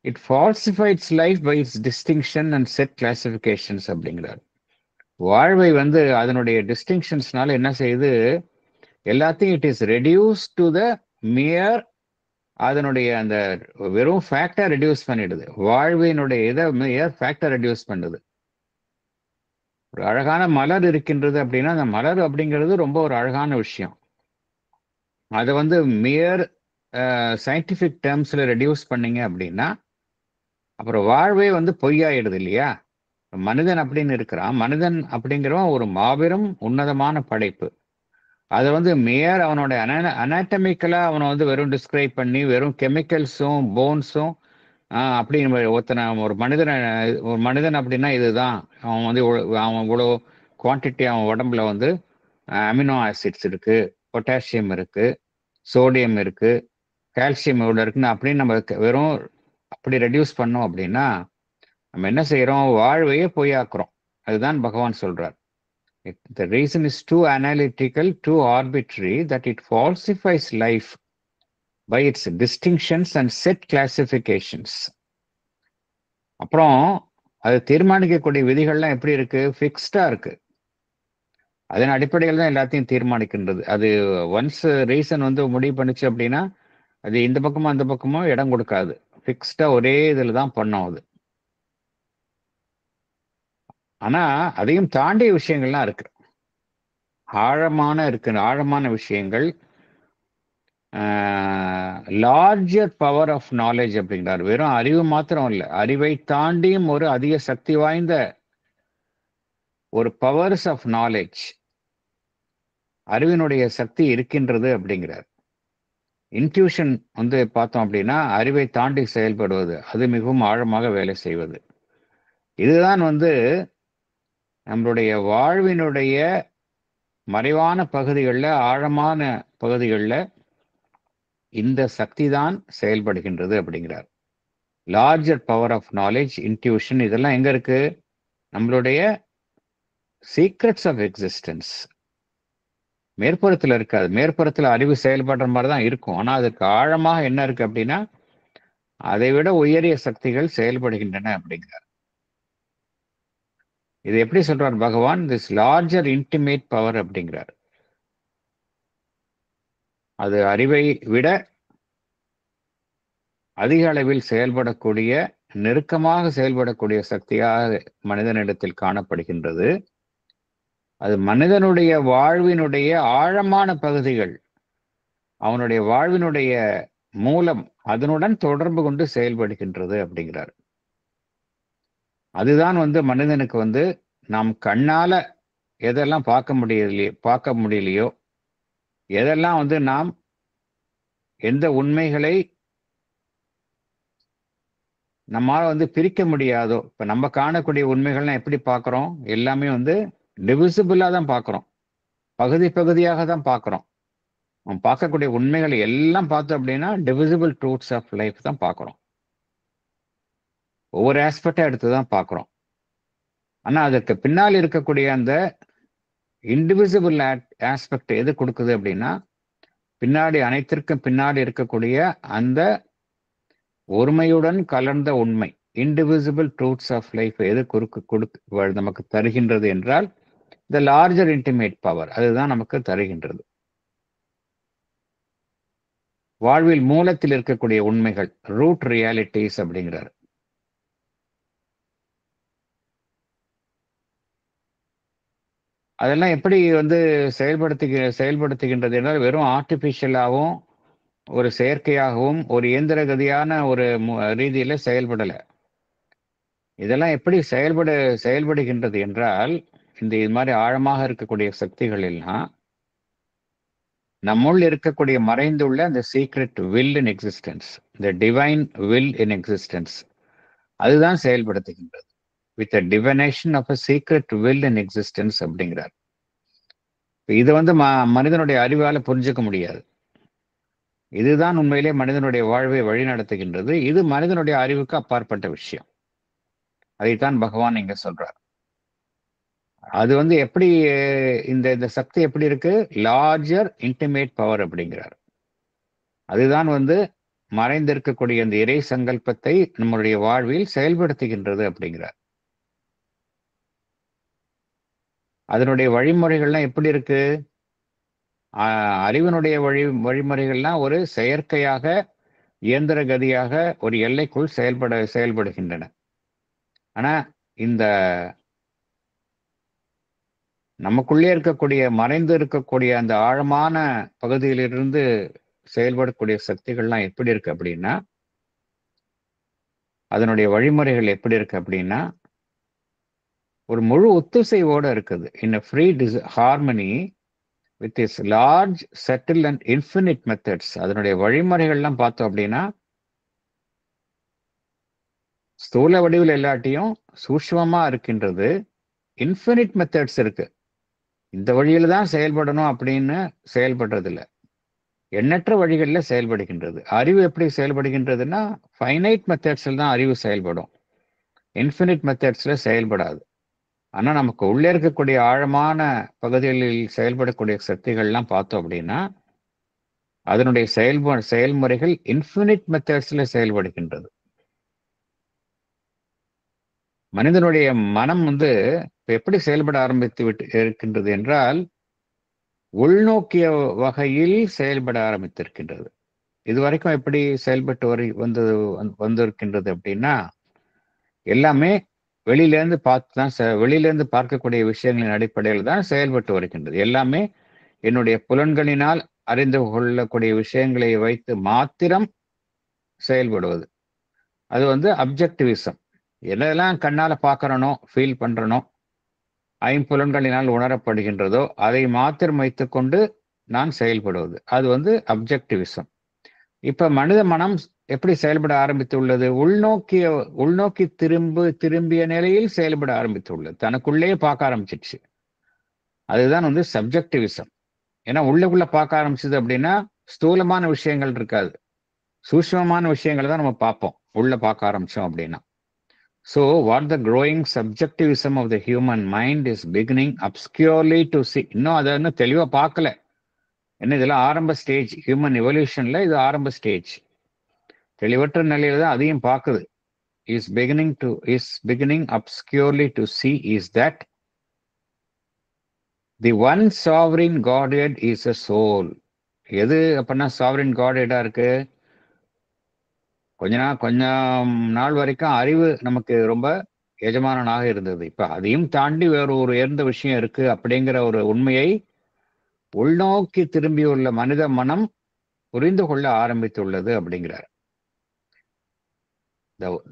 It falsifies life by its distinction and set classifications அப்படிங்கிறார். வாழ்வை அதனுடைய டிஸ்டிங்ஷன்ஸ்னால என்ன செய்யுது? எல்லாத்தையும் it is reduce to the mere, அதனுடைய அந்த வெறும் ஃபேக்டா ரெடியூஸ் பண்ணிடுது. வாழ்வினுடைய இதை மியர் ஃபேக்டா ரெடியூஸ் பண்ணுது. ஒரு அழகான மலர் இருக்கின்றது அப்படின்னா அந்த மலர் அப்படிங்கிறது ரொம்ப ஒரு அழகான விஷயம். அதை மியர் சயின்டிபிக் டேர்ம்ஸ்ல ரெடியூஸ் பண்ணீங்க அப்படின்னா அப்புறம் வாழ்வே பொய்யாயிடுது இல்லையா? மனிதன் அப்படின்னு இருக்கிறான். மனிதன் அப்படிங்கிறவன் ஒரு மாபெரும் உன்னதமான படைப்பு. அதை மேயர் அவனோட அனாட்டமிக்கலா அவனை வெறும் டிஸ்கிரைப் பண்ணி வெறும் கெமிக்கல்ஸும் போன்ஸும் அப்படின்னு ஒரு மனிதன் அப்படின்னா இதுதான், அவன் அவன் இவ்வளோ குவான்டிட்டி அவன் உடம்புல அமினோ ஆசிட்ஸ் இருக்கு, பொட்டாசியம் இருக்கு, சோடியம் இருக்கு, கால்சியம் எவ்வளோ இருக்குன்னு அப்படின்னு நம்ம வெறும் அப்படி ரெடியூஸ் பண்ணோம் அப்படின்னா நம்ம என்ன செய்யறோம்? வாழ்வையே பொய்யாக்குறோம். அதுதான் பகவான் சொல்றார். The reason is too analytical, too arbitrary, that it falsifies life by its distinctions and set classifications. அப்புறம் அது தீர்மானிக்கக்கூடிய விதிகள்லாம் எப்படி இருக்கு? ஃபிக்ஸ்டா இருக்கு. அதன் அடிப்படையில் தான் எல்லாத்தையும் தீர்மானிக்கின்றது. அது ஒன்ஸ் ரீசன் முடிவு பண்ணுச்சு அப்படின்னா, அது இந்த பக்கமோ அந்த பக்கமோ இடம் கொடுக்காது. ஃபிக்ஸ்டா ஒரே இதுல தான் பண்ணும் அது. ஆனா அதையும் தாண்டிய விஷயங்கள்லாம் இருக்கு. ஆழமான விஷயங்கள். லார்ஜர் பவர் ஆஃப் நாலேஜ் அப்படிங்கிறார். வெறும் அறிவு மாத்திரம் இல்லை, அறிவை தாண்டியும் ஒரு அதிக சக்தி வாய்ந்த ஒரு பவர்ஸ் ஆஃப் நாலேஜ், அறிவினுடைய சக்தி இருக்கின்றது அப்படிங்கிறார். இன்ட்யூஷன் பார்த்தோம் அப்படின்னா அறிவை தாண்டி செயல்படுவது, அது மிகவும் ஆழமாக வேலை செய்வது. இதுதான் நம்மளுடைய வாழ்வினுடைய மறைவான பகுதிகளில், ஆழமான பகுதிகளில் இந்த சக்தி தான் செயல்படுகின்றது அப்படிங்கிறார். Larger power of knowledge, intuition, இதெல்லாம் எங்க இருக்கு? நம்மளுடைய சீக்ரெட்ஸ் ஆஃப் எக்ஸிஸ்டன்ஸ். மேற்புறத்தில் இருக்காது. மேற்புறத்தில் அறிவு செயல்படுற மாதிரி தான் இருக்கும். ஆனா அதுக்கு ஆழமாக என்ன இருக்கு அப்படின்னா, அதை விட உயரிய சக்திகள் செயல்படுகின்றன அப்படிங்கிறார். இது எப்படி சொல்றார் பகவான்? திஸ் லார்ஜர் இன்டிமேட் பவர் அப்படிங்கிறார். அது அறிவை விட அதிக அளவில் செயல்படக்கூடிய, நெருக்கமாக செயல்படக்கூடிய சக்தியாக மனிதனிடத்தில் காணப்படுகின்றது. அது மனிதனுடைய வாழ்வினுடைய ஆழமான பகுதிகள், அவனுடைய வாழ்வினுடைய மூலம், அதனுடன் தொடர்பு கொண்டு செயல்படுகின்றது அப்படிங்கிறார். அதுதான் மனிதனுக்கு நாம் கண்ணால எதெல்லாம் பார்க்க முடியலையோ, எதெல்லாம் நாம் எந்த உண்மைகளை நம்மால பிரிக்க முடியாதோ, இப்ப நம்ம காணக்கூடிய உண்மைகள்லாம் எப்படி பார்க்கிறோம்? எல்லாமே டிவிசிபிளா தான் பார்க்கிறோம், பகுதி பகுதியாக தான் பார்க்கிறோம். நம்ம பார்க்கக்கூடிய உண்மைகள் எல்லாம் பார்த்தோம் அப்படின்னா டிவிசிபிள் ட்ரூத்ஸ் ஆஃப் லைஃப் தான் பார்க்கிறோம். ஒவ்வொரு ஆஸ்பெக்டா எடுத்து தான் பார்க்கிறோம். ஆனா அதற்கு பின்னால் இருக்கக்கூடிய அந்த இன்டிவிசிபிள் ஆஸ்பெக்ட் எது கொடுக்குது அப்படின்னா, பின்னாடி, அனைத்திற்கும் பின்னாடி இருக்கக்கூடிய அந்த ஒருமையுடன் கலர்ந்த உண்மை, இன்டிவிசிபிள் ட்ரூத்ஸ் ஆஃப் லைஃப் எது நமக்கு தருகின்றது என்றால், த லார்ஜர் இன்டிமேட் பவர், அதுதான் நமக்கு தருகின்றது. வாழ்வில் மூலத்தில் இருக்கக்கூடிய உண்மைகள், ரூட் ரியாலிட்டிஸ் அப்படிங்கிறார். அதெல்லாம் எப்படி செயல்படுத்துகின்றது என்றால், வெறும் ஆர்டிபிஷியலாகவும் ஒரு செயற்கையாகவும் ஒரு இயந்திர கதியான ஒரு ரீதியில செயல்படல. இதெல்லாம் எப்படி செயல்படுகின்றது என்றால், இது மாதிரி ஆழமாக இருக்கக்கூடிய சக்திகள் எல்லாம் நம்முள் இருக்கக்கூடிய மறைந்துள்ள அந்த சீக்ரெட் வில் இன் எக்ஸிஸ்டன்ஸ், இந்த டிவைன் வில் இன் எக்ஸிஸ்டன்ஸ், அதுதான் செயல்படுத்துகின்றது. With a divination of a secret will in existence அப்படிங்கிறார். இது மனிதனுடைய அறிவால புரிஞ்சுக்க முடியாது. இதுதான் உண்மையிலே மனிதனுடைய வாழ்வை வழிநடத்துகின்றது. இது மனிதனுடைய அறிவுக்கு அப்பாற்பட்ட விஷயம். அதைத்தான் பகவான் இங்க சொல்றார். அது எப்படி இந்த சக்தி எப்படி இருக்கு? லார்ஜர் இன்டிமேட் பவர் அப்படிங்கிறார். அதுதான் மறைந்திருக்கக்கூடிய இந்த இறை சங்கல்பத்தை நம்முடைய வாழ்வில் செயல்படுத்துகின்றது அப்படிங்கிறார். அதனுடைய வழிமுறைகள்லாம் எப்படி இருக்கு? அறிவினுடைய வழிமுறைகள்லாம் ஒரு செயற்கையாக, இயந்திர கதியாக ஒரு எல்லைக்குள் செயல்படுகின்றன. ஆனா இந்த நமக்குள்ளே இருக்கக்கூடிய, மறைந்து இருக்கக்கூடிய அந்த ஆழமான பகுதியிலிருந்து செயல்படக்கூடிய சக்திகள்லாம் எப்படி இருக்கு அப்படின்னா, அதனுடைய வழிமுறைகள் எப்படி இருக்கு அப்படின்னா, ஒரு முழு ஒத்துசைவோடு இருக்குது. In free harmony with is large, subtle and infinite methods. அதனுடைய வழிமுறைகள்லாம் பார்த்தோம் அப்படின்னா, ஸ்தூல வடிவில் எல்லாத்தையும் சூட்சுமமா இருக்கின்றது. இன்ஃபினிட் மெத்தட்ஸ் இருக்கு. இந்த வழியில தான் செயல்படணும் அப்படின்னு செயல்படுறது இல்லை, எண்ணற்ற வழிகளில் செயல்படுகின்றது. அறிவு எப்படி செயல்படுகின்றதுன்னா, ஃபைனைட் மெத்தட்ஸில் தான் அறிவு செயல்படும். இன்ஃபினிட் மெத்தட்ஸ்ல செயல்படாது. ஆனா நமக்கு உள்ளே இருக்கக்கூடிய ஆழமான பகுதிகளில் செயல்படக்கூடிய சக்திகள்லாம் பார்த்தோம் அப்படின்னா அதனுடைய செயல்முறைகள் இன்ஃபினிட் மெத்தட்ஸ்ல செயல்படுகின்றது. மனிதனுடைய மனம் வந்து எப்படி செயல்பட ஆரம்பித்து விட்டு இருக்கின்றது என்றால் உள்நோக்கிய வகையில் செயல்பட ஆரம்பித்திருக்கின்றது. இதுவரைக்கும் எப்படி செயல்பட்டு வந்திருக்கின்றது அப்படின்னா எல்லாமே வெளியிலேருந்து வெளியிலேருந்து பார்க்கக்கூடிய விஷயங்களின் அடிப்படையில் தான் செயல்பட்டு வருகின்றது. எல்லாமே என்னுடைய புலன்களினால் அறிந்து கொள்ளக்கூடிய விஷயங்களை வைத்து மாத்திரம் செயல்படுவது. அது வந்து அப்ஜெக்டிவிசம். எதெல்லாம் கண்ணால பார்க்கறனோ, ஃபீல் பண்றனோ, ஐம்புலன்களினால் உணரப்படுகின்றதோ அதை மாத்திரம் வைத்துக்கொண்டு நான் செயல்படுவது. அது வந்து அப்ஜெக்டிவிசம். இப்ப மனித மனம் எப்படி செயல்பட ஆரம்பித்துள்ளது? உள்நோக்கி திரும்பிய நிலையில் செயல்பட ஆரம்பித்துள்ளது. தனக்குள்ளே பார்க்க ஆரம்பிச்சிடுச்சு. அதுதான் வந்து சப்ஜெக்டிவிசம். ஏன்னா உள்ளுக்குள்ள பார்க்க ஆரம்பிச்சது அப்படின்னா ஸ்தூலமான விஷயங்கள் இருக்காது, சூட்சுமமான விஷயங்களை தான் நம்ம பார்ப்போம் உள்ள பார்க்க ஆரம்பிச்சோம் அப்படின்னா. So what the growing subjectivism of the human mind is beginning obscurely to see. இன்னும் அதை இன்னும் தெளிவா பார்க்கல. என்ன இதெல்லாம் ஆரம்ப ஸ்டேஜ், ஹியூமன் எவல்யூஷன்ல இது ஆரம்ப ஸ்டேஜ். தெளிவற்ற நிலையில தான் அதையும் பார்க்குது. is beginning obscurely to see is that the one sovereign Godhead is a soul. எது அப்படின்னா sovereign Godhead-ஆ இருக்கு? கொஞ்சம் நாள் வரைக்கும் அறிவு நமக்கு ரொம்ப எஜமானனாக இருந்தது. இப்ப அதையும் தாண்டி வேற ஒரு உயர்ந்த விஷயம் இருக்கு அப்படிங்கிற ஒரு உண்மையை உள்நோக்கி திரும்பியுள்ள மனித மனம் புரிந்து கொள்ள ஆரம்பித்துள்ளது அப்படிங்கிறார்.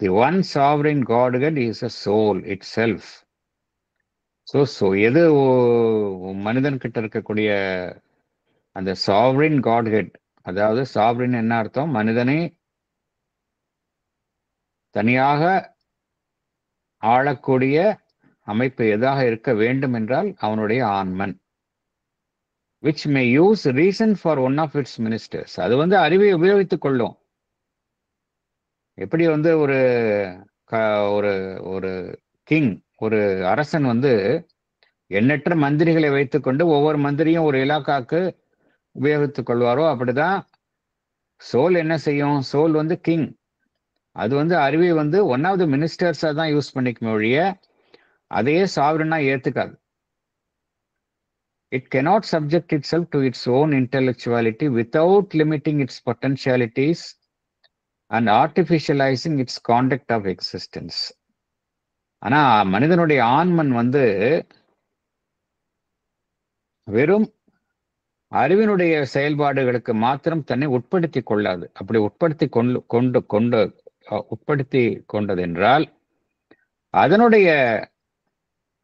The one sovereign Godhead is a soul itself. So எது மனிதன் கிட்ட இருக்கக்கூடிய அந்த சாவரின் Godhead, அதாவது சாவரின் என்ன அர்த்தம்? மனிதனை தனியாக ஆளக்கூடிய அமைப்பு எதாக இருக்க வேண்டும் என்றால் அவனுடைய ஆன்மன். which may use reason for one of its ministers. அது வந்து அறிவை உபயோகித்துக் கொள்ளும். எப்படி வந்து ஒரு ஒரு கிங், ஒரு அரசன் வந்து எண்ணற்ற மந்திரிகளை வைத்துக்கொண்டு ஒவ்வொரு மந்திரியும் ஒரு இலாக்காக்கு உபயோகித்துக் கொள்வாரோ அப்படிதான் சோல் என்ன செய்யும்? சோல் வந்து கிங். அது வந்து அறிவை வந்து ஒன் ஆஃப் த மினிஸ்டர்ஸா தான் யூஸ் பண்ணிக்குமே ஒழிய அதையே சாவரனா ஏத்துக்காது. It cannot subject itself to its own intellectuality without limiting its potentialities and artificializing its conduct of existence. ஆனா மனிதனுடைய ஆன்மன் வந்து வெறும் அறிவினுடைய செயல்பாடுகளுக்கு மாத்திரம் தன்னை உட்படுத்தி கொள்ளாது. அப்படி உட்படுத்தி கொண்டது என்றால் அதனுடைய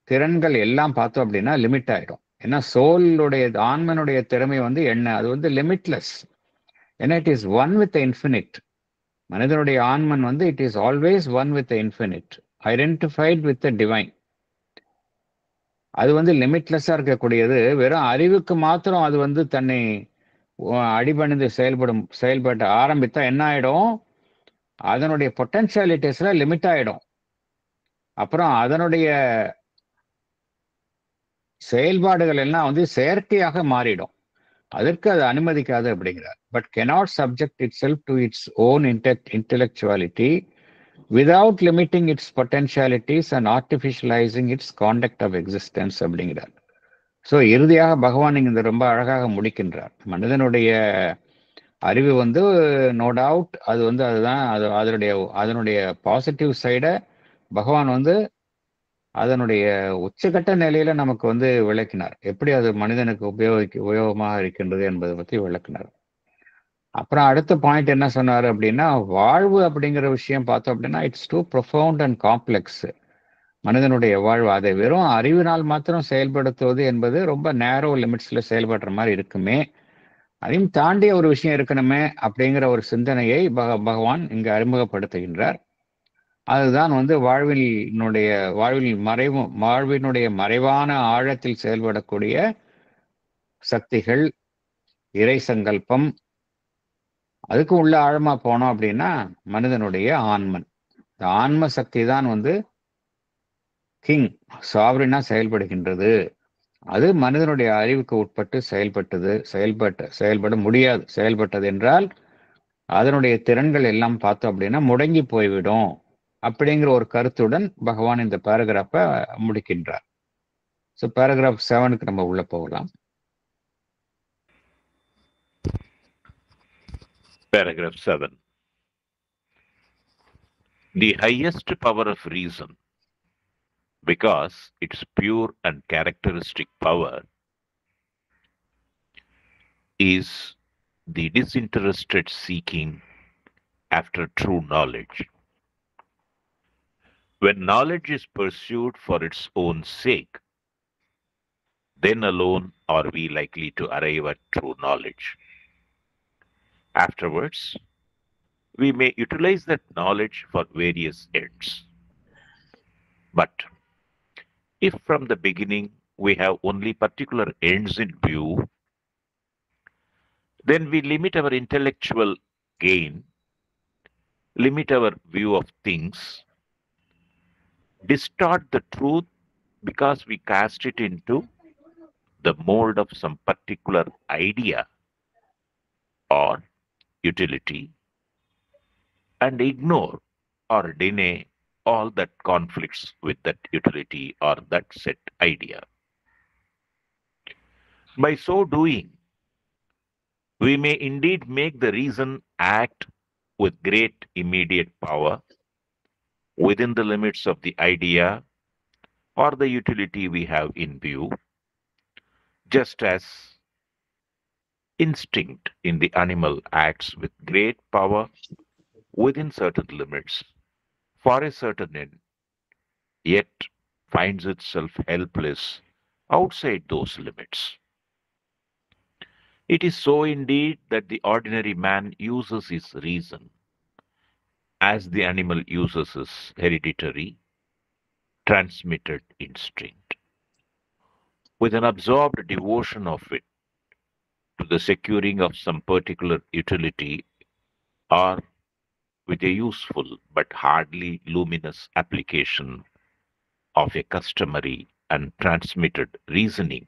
திறன்கள் எல்லாம் பார்த்தோம் அப்படின்னா லிமிட் ஆயிடும். ஏன்னா சோலுடைய ஆன்மனுடைய திறமை வந்து என்ன? அது வந்து லிமிட்லெஸ். ஏன்னா it is one with infinite. மனிதனுடைய ஆன்மன் வந்து it is always one with infinite, identified with divine. அது வந்து லிமிட்லெஸ்ஸா இருக்கக்கூடியது. வெறும் அறிவுக்கு மாத்திரம் அது வந்து தன்னை அடிபணிந்து செயல்பட ஆரம்பித்தா என்ன ஆயிடும்? அதனுடைய பொட்டன்ஷியாலிட்டிஸ்ல லிமிட் ஆயிடும். அப்புறம் அதனுடைய செயல்பாடுகள் எல்லாம் வந்து செயற்கையாக மாறிடும். அதற்கு அது அனுமதிக்காது அப்படிங்கிறார். But cannot subject itself to its own intellectuality without limiting its potentialities and artificializing its conduct of existence அப்படிங்கிறார். ஸோ இறுதியாக பகவான் இங்க ரொம்ப அழகாக முடிக்கின்றார். மனிதனுடைய அறிவு வந்து நோ டவுட் அது வந்து அதுதான் அதனுடைய பாசிட்டிவ் சைடை பகவான் வந்து அதனுடைய உச்சகட்ட நிலையில நமக்கு வந்து விளக்கினார். எப்படி அது மனிதனுக்கு உபயோகமாக இருக்கின்றது என்பதை பற்றி விளக்கினார். அப்புறம் அடுத்த பாயிண்ட் என்ன சொன்னார் அப்படின்னா, வாழ்வு அப்படிங்கிற விஷயம் பார்த்தோம் அப்படின்னா it's too profound and complex. மனிதனுடைய வாழ்வு அதை வெறும் அறிவினால் மாத்திரம் செயல்படுத்துவது என்பது ரொம்ப நேரோ லிமிட்ஸ்ல செயல்படுற மாதிரி இருக்குமே, அதையும் தாண்டிய ஒரு விஷயம் இருக்கணுமே அப்படிங்கிற ஒரு சிந்தனையை பகவான் இங்கு அறிமுகப்படுத்துகின்றார். அதுதான் வந்து வாழ்வினுடைய மறைவான ஆழத்தில் செயல்படக்கூடிய சக்திகள், இறை சங்கல்பம். அதுக்கு உள்ள ஆழமா போனோம் அப்படின்னா மனிதனுடைய ஆன்மன். இந்த ஆன்ம சக்தி தான் வந்து கிங் சாவரினா செயல்படுகின்றது. அது மனிதனுடைய அறிவுக்கு உட்பட்டு செயல்பட முடியாது. செயல்பட்டது என்றால் அதனுடைய திறன்கள் எல்லாம் பார்த்தோம் அப்படின்னா முடங்கி போய்விடும் அப்படிங்கிற ஒரு கருத்துடன் பகவான் இந்த பேராகிராஃபை முடிக்கின்றார். ஸோ பேராகிராஃப் 7க்கு நம்ம உள்ள போகலாம். Paragraph 7. The highest power of reason, because its pure and characteristic power, is the disinterested seeking after true knowledge. When knowledge is pursued for its own sake, then alone are we likely to arrive at true knowledge. Afterwards, we may utilize that knowledge for various ends. But if from the beginning we have only particular ends in view, then we limit our intellectual gain, limit our view of things, distort the truth because we cast it into the mold of some particular idea or utility, and ignore or deny all that conflicts with that utility or that set idea. By so doing, we may indeed make the reason act with great immediate power within the limits of the idea or the utility we have in view, just as instinct in the animal acts with great power within certain limits for a certain end, yet finds itself helpless outside those limits. It is so indeed that the ordinary man uses his reason as the animal uses his hereditary, transmitted instinct, with an absorbed devotion of it to the securing of some particular utility or with a useful but hardly luminous application of a customary and transmitted reasoning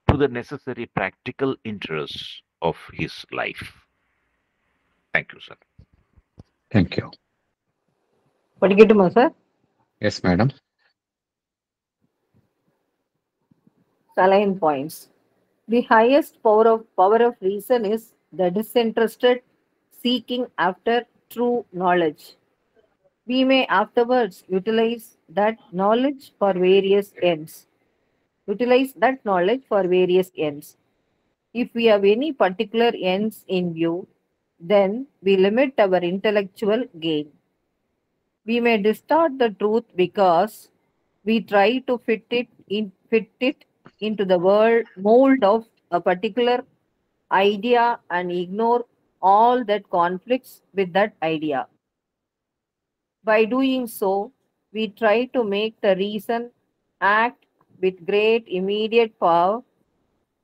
to the necessary practical interests of his life. Thank you, sir. Thank you. படிக்கட்டுமா sir? Yes madam. Saline points. The highest power of reason is the disinterested seeking after true knowledge. We may afterwards utilize that knowledge for various ends. If we have any particular ends in view, then we limit our intellectual gain. We may distort the truth because we try to fit it into the mold of a particular idea and ignore all that conflicts with that idea. By doing so, we try to make the reason act with great immediate power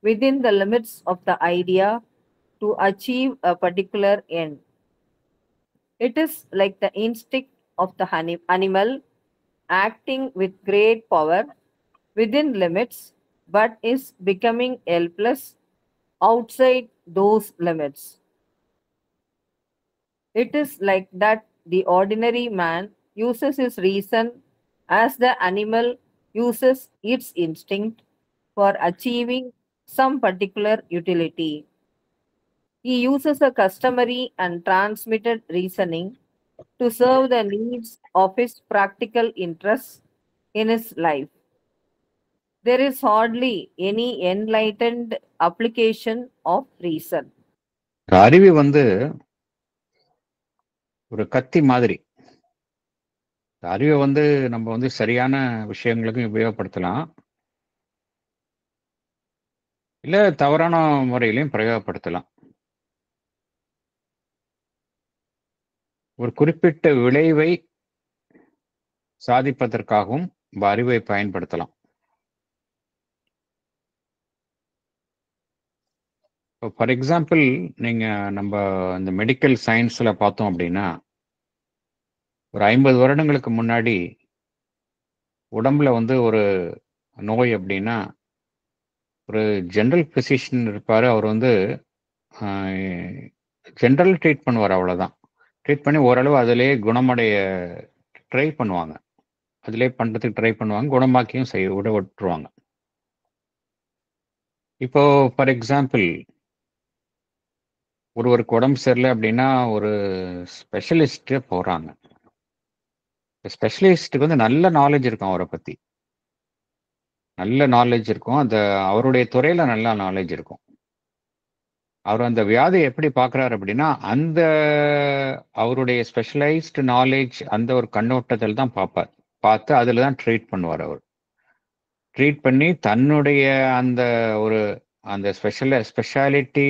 within the limits of the idea to achieve a particular end. It is like the instinct of the animal acting with great power within limits, but is becoming helpless outside those limits. It is like that the ordinary man uses his reason as the animal uses its instinct for achieving some particular utility. He uses a customary and transmitted reasoning to serve the needs of his practical interests in his life. There is hardly any enlightened application of reason. அறிவு ஒரு கத்தி மாதிரி. அறிவை நம்ம சரியான விஷயங்களுக்கும் உபயோகப்படுத்தலாம், இல்ல தவறான முறையிலையும் பிரயோகப்படுத்தலாம். ஒரு குறிப்பிட்ட விளைவை சாதிப்பதற்காகவும் அறிவை பயன்படுத்தலாம். ஃபார் எக்ஸாம்பிள், நீங்க நம்ம இந்த மெடிக்கல் சயின்ஸ்ல பார்த்தோம் அப்படின்னா, ஒரு 50 வருடங்களுக்கு முன்னாடி உடம்புல வந்து ஒரு நோய் அப்படின்னா ஒரு ஜென்ரல் பிசிஷியன் இருப்பார். அவர் வந்து ஜென்ரல் ட்ரீட் பண்ணுவார், அவ்வளோதான். ட்ரீட் பண்ணி ஓரளவு அதிலே குணமடைய ட்ரை பண்ணுவாங்க. அதிலே பண்ணுறதுக்கு ட்ரை பண்ணுவாங்க, குணமாக்கியும் விட்டுருவாங்க. இப்போ ஃபார் எக்ஸாம்பிள் ஒருவருக்கு உடம்பு சரியில்லை அப்படின்னா ஒரு ஸ்பெஷலிஸ்ட்டு போகிறாங்க. ஸ்பெஷலிஸ்ட்டுக்கு வந்து நல்ல நாலேஜ் இருக்கும், அவரை பற்றி நல்ல நாலேஜ் இருக்கும். அவருடைய துறையில் நல்ல நாலேஜ் இருக்கும். அவர் அந்த வியாதியை எப்படி பார்க்குறாரு அப்படின்னா அந்த அவருடைய ஸ்பெஷலைஸ்டு நாலேஜ் அந்த ஒரு கண்ணோட்டத்தில் தான் பார்ப்பார். பார்த்து அதில் தான் ட்ரீட் பண்ணுவார். அவர் ட்ரீட் பண்ணி தன்னுடைய அந்த ஒரு அந்த ஸ்பெஷாலிட்டி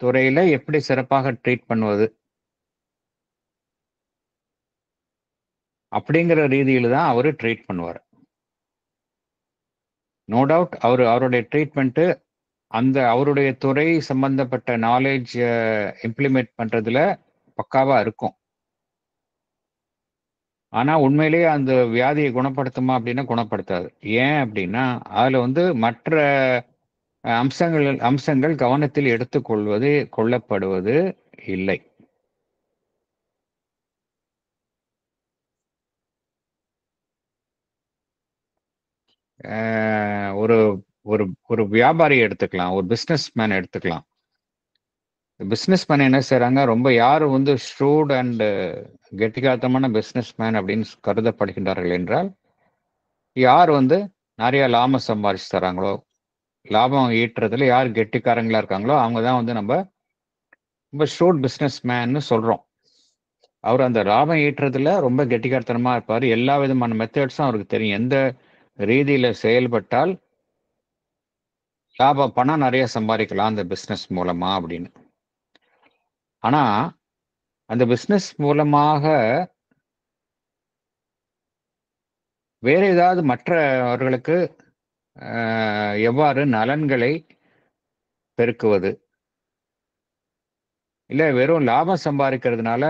துறையில் எப்படி சிறப்பாக ட்ரீட் பண்ணுவது அப்படிங்கிற ரீதியில் தான் அவர் ட்ரீட் பண்ணுவார். நோ டவுட் அவருடைய ட்ரீட்மெண்ட்டு அந்த அவருடைய துறை சம்பந்தப்பட்ட நாலேஜ் இம்ப்ளிமெண்ட் பண்ணுறதுல பக்காவாக இருக்கும். ஆனால் உண்மையிலேயே அந்த வியாதியை குணப்படுத்துமா அப்படின்னா குணப்படுத்தாது. ஏன் அப்படின்னா அதில் வந்து மற்ற அம்சங்கள் கவனத்தில் கொள்ளப்படுவது இல்லை. ஒரு ஒரு ஒரு வியாபாரியை எடுத்துக்கலாம், ஒரு பிஸ்னஸ் மேன் எடுத்துக்கலாம். பிஸ்னஸ் மேன் என்ன செய்கிறாங்க, ரொம்ப யார் வந்து ஷ்ரூட் அண்ட் கெட்டிகாத்தமான பிஸ்னஸ் மேன் அப்படின்னு கருதப்படுகின்றார்கள் என்றால் யார் வந்து நிறைய லாபம் சம்பாதிச்சு தராங்களோ, லாபம் ஈட்டுறதுல யார் கெட்டிக்காரங்களா இருக்காங்களோ அவங்க தான் வந்து நம்ம ரொம்ப ஷ்ரூட் பிஸ்னஸ் மேன்னு சொல்கிறோம். அவர் அந்த லாபம் ஈட்டுறதுல ரொம்ப கெட்டிக்காரத்தனமாக இருப்பார். எல்லா விதமான மெத்தட்ஸும் அவருக்கு தெரியும். எந்த ரீதியில் செயல்பட்டால் பணம் நிறைய சம்பாதிக்கலாம் அந்த பிஸ்னஸ் மூலமா அப்படின்னு. ஆனால் அந்த பிஸ்னஸ் மூலமாக வேற ஏதாவது மற்றவர்களுக்கு எவ்வாறு நலன்களை பெருக்குவது, இல்லை வெறும் லாபம் சம்பாதிக்கிறதுனால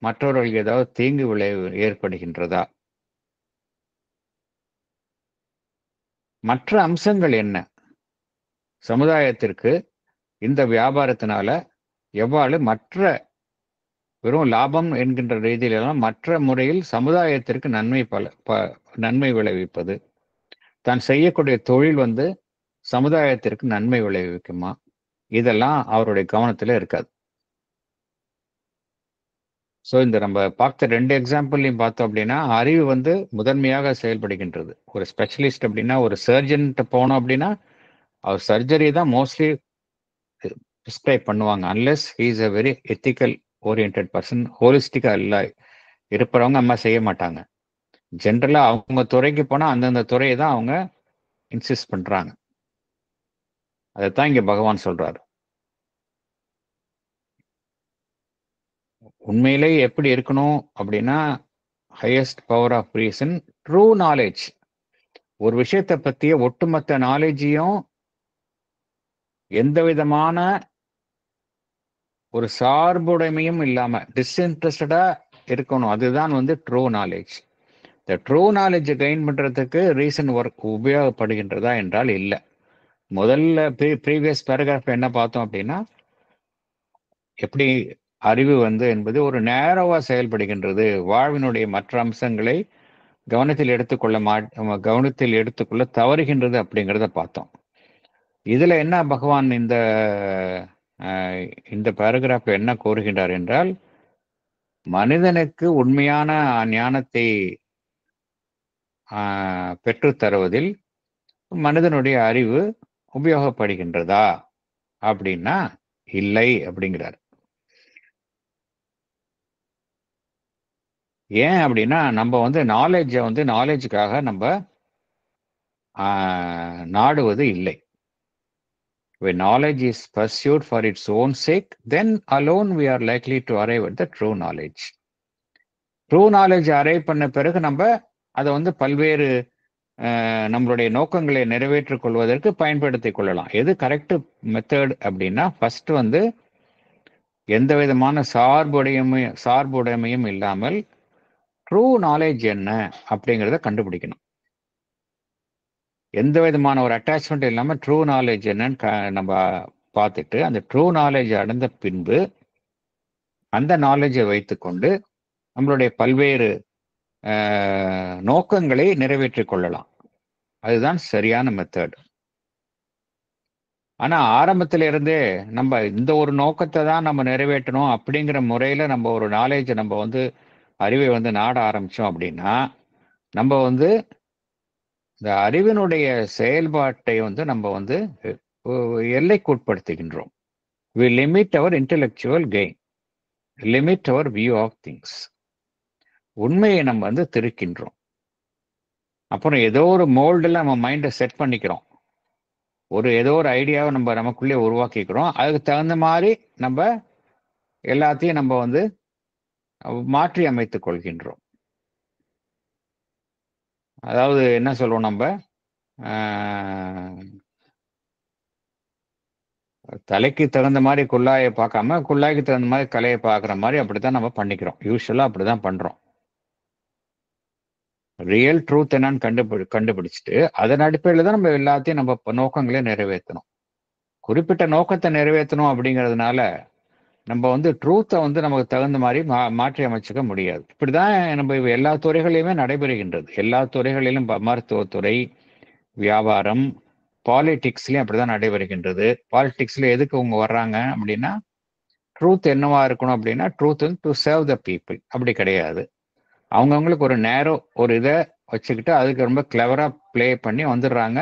மற்றவர்களுக்கு ஏதாவது தீங்கு விளைவு ஏற்படுகின்றதா, மற்ற அம்சங்கள் என்ன, சமுதாயத்திற்கு இந்த வியாபாரத்தினால எவ்வாறு மற்ற வெறும் லாபம் என்கின்ற ரீதியிலெல்லாம் மற்ற முறையில் சமுதாயத்திற்கு நன்மை விளைவிப்பது, தான் செய்யக்கூடிய தொழில் வந்து சமுதாயத்திற்கு நன்மை விளைவிக்குமா, இதெல்லாம் அவருடைய கவனத்தில் இருக்காது. ஸோ இந்த நம்ம பார்த்த 2 எக்ஸாம்பிள்லையும் பார்த்தோம் அப்படின்னா அறிவு வந்து முதன்மையாக செயல்படுகின்றது. ஒரு ஸ்பெஷலிஸ்ட் அப்படின்னா ஒரு சர்ஜன்கிட்ட போனோம் அப்படின்னா அவர் சர்ஜரி தான் மோஸ்ட்லி ப்ரிஸ்கிரைப் பண்ணுவாங்க. Unless he is a very ethical orient person. ஹோலிஸ்டிக்காக இல்லை இருப்பவங்க அம்மா செய்ய மாட்டாங்க. ஜென்ரலாக அவங்க துறைக்கு போனால் அந்தந்த துறையை தான் அவங்க இன்சிஸ்ட் பண்ணுறாங்க. அதைத்தான் இங்கே பகவான் சொல்றாரு. உண்மையிலேயே எப்படி இருக்கணும் அப்படின்னா highest power of reason, true knowledge. ஒரு விஷயத்தை பற்றிய ஒட்டுமொத்த நாலேஜையும் எந்த விதமான ஒரு சார்புடைமையும் இல்லாம டிஸ்இன்ட்ரெஸ்டடா இருக்கணும். அதுதான் வந்து ட்ரூ நாலேஜ். இந்த ட்ரூ நாலேஜ் கெயின் பண்றதுக்கு ரீசன் ஒர்க் உபயோகப்படுகின்றதா என்றால் இல்லை. முதல்ல ப்ரீவியஸ் பேராகிராஃப் என்ன பார்த்தோம் அப்படின்னா எப்படி அறிவு வந்து என்பது ஒரு நேரோவா செயல்படுகின்றது, வாழ்வினுடைய மற்ற அம்சங்களை கவனத்தில் எடுத்துக்கொள்ள தவறுகின்றது அப்படிங்கிறத பார்த்தோம். இதுல என்ன பகவான் இந்த பேராகிராஃப்ல என்ன கூறுகின்றார் என்றால் மனிதனுக்கு உண்மையான ஞானத்தை பெற்றுத் தருவதில் மனிதனுடைய அறிவு உபயோகப்படுகின்றதா அப்படின்னா இல்லை அப்படிங்கிறார். ஏன் அப்படின்னா நம்ம வந்து நாலேஜுக்காக நம்ம நாடுவது இல்லை. When knowledge is pursued for its own sake, then alone we are likely to arrive at the true knowledge. True knowledge arrive பண்ண பிறகு நம்ம அதை வந்து பல்வேறு நம்மளுடைய நோக்கங்களை நிறைவேற்றிக் கொள்வதற்கு பயன்படுத்திக் கொள்ளலாம். எது கரெக்ட் மெத்தட் அப்படின்னா ஃபர்ஸ்ட் வந்து எந்த விதமான சார்புடைமையும் இல்லாமல் ட்ரூ நாலேஜ் என்ன அப்படிங்கிறத கண்டுபிடிக்கணும். எந்த விதமான ஒரு அட்டாச்மெண்ட் இல்லாமல் ட்ரூ நாலேஜ் என்னன்னு நம்ம பார்த்துட்டு அந்த ட்ரூ நாலேஜ் அடைந்த பின்பு அந்த நாலேஜை வைத்துக்கொண்டு நம்மளுடைய பல்வேறு நோக்கங்களை நிறைவேற்றிக் கொள்ளலாம். அதுதான் சரியான மெத்தட். ஆனா ஆரம்பத்தில இருந்தே நம்ம இந்த ஒரு நோக்கத்தை தான் நம்ம நிறைவேற்றணும் அப்படிங்கிற முறையில நம்ம ஒரு நாலேஜ் நம்ம வந்து அறிவை வந்து நாட ஆரம்பிச்சோம் அப்படின்னா நம்ம வந்து இந்த அறிவினுடைய செயல்பாட்டை வந்து நம்ம வந்து எல்லைக்குட்படுத்துகின்றோம். we limit our intellectual gain, limit our view of things. உண்மையை நம்ம வந்து திருக்கின்றோம். அப்புறம் ஏதோ ஒரு மோல்டில் நம்ம மைண்டை செட் பண்ணிக்கிறோம். ஏதோ ஒரு ஐடியாவை நம்ம நமக்குள்ளே உருவாக்கிக்கிறோம். அதுக்கு தகுந்த மாதிரி நம்ம எல்லாத்தையும் நம்ம வந்து மாற்றி அமைத்துக் கொள்கின்றோம். அதாவது என்ன சொல்றோம், நம்ம தலைக்கு தகுந்த மாதிரி குள்ளாயை பார்க்காம குள்ளாய்க்கு தகுந்த மாதிரி கலையை பார்க்குற மாதிரி அப்படித்தான் நம்ம பண்ணிக்கிறோம். யூஸ்வலாக அப்படிதான் பண்றோம். ரியல் ட்ரூத் என்னன்னு கண்டுபிடிச்சிட்டு அதன் அடிப்படையில் தான் நம்ம எல்லாத்தையும் நம்ம நோக்கங்களே நிறைவேற்றணும். குறிப்பிட்ட நோக்கத்தை நிறைவேற்றணும் அப்படிங்கிறதுனால நம்ம வந்து ட்ரூத்தை வந்து நமக்கு தகுந்த மாதிரி மாற்றி அமைச்சுக்க முடியாது. இப்படிதான் நம்ம எல்லா துறைகளிலுமே நடைபெறுகின்றது. எல்லா துறைகளிலும் மருத்துவத்துறை, வியாபாரம், பாலிடிக்ஸ்லயும் அப்படிதான் நடைபெறுகின்றது. பாலிடிக்ஸ்ல எதுக்கு அவங்க வர்றாங்க அப்படின்னா ட்ரூத் என்னவா இருக்கணும் அப்படின்னா truth to serve the people. அப்படி கிடையாது. அவங்கவுங்களுக்கு ஒரு நேரம் ஒரு இதை வச்சுக்கிட்டு அதுக்கு ரொம்ப கிளவரா பிளே பண்ணி வந்துடுறாங்க.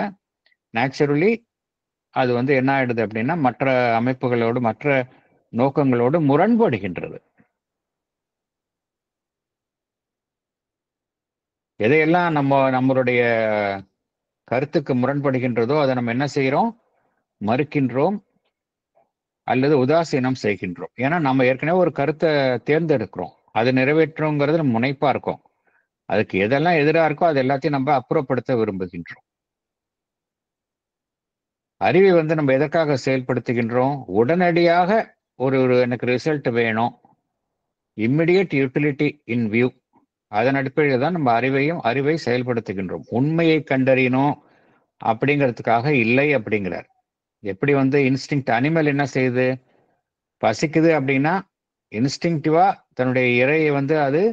நேச்சுரலி அது வந்து என்ன ஆயிடுது அப்படின்னா மற்ற அமைப்புகளோடு மற்ற நோக்கங்களோடு முரண்படுகின்றது. எதையெல்லாம் நம்மளுடைய கருத்துக்கு முரண்படுகின்றதோ அதை நம்ம என்ன செய்யறோம், மறுக்கின்றோம் அல்லது உதாசீனம் செய்கின்றோம். ஏன்னா நம்ம ஏற்கனவே ஒரு கருத்தை தேர்ந்தெடுக்கிறோம், அதை நிறைவேற்றோங்கிறது நம்ம முனைப்பா இருக்கோம். அதுக்கு எதெல்லாம் எதிராக இருக்கோ அது எல்லாத்தையும் நம்ம அப்புறப்படுத்த விரும்புகின்றோம். அறிவை வந்து நம்ம எதற்காக செயல்படுத்துகின்றோம்? உடனடியாக ஒரு எனக்கு ரிசல்ட் வேணும், இம்மிடியட் யூட்டிலிட்டி இன் வியூ. அதன் அடிப்படையில் தான் நம்ம அறிவை செயல்படுத்துகின்றோம். உண்மையை கண்டறியணும் அப்படிங்கிறதுக்காக இல்லை அப்படிங்கிறார். எப்படி வந்து இன்ஸ்டிங்க்ட் அனிமல் என்ன செய்யுது, பசிக்குது அப்படின்னா இன்ஸ்டிங்டிவா தன்னுடைய இரையை வந்து அது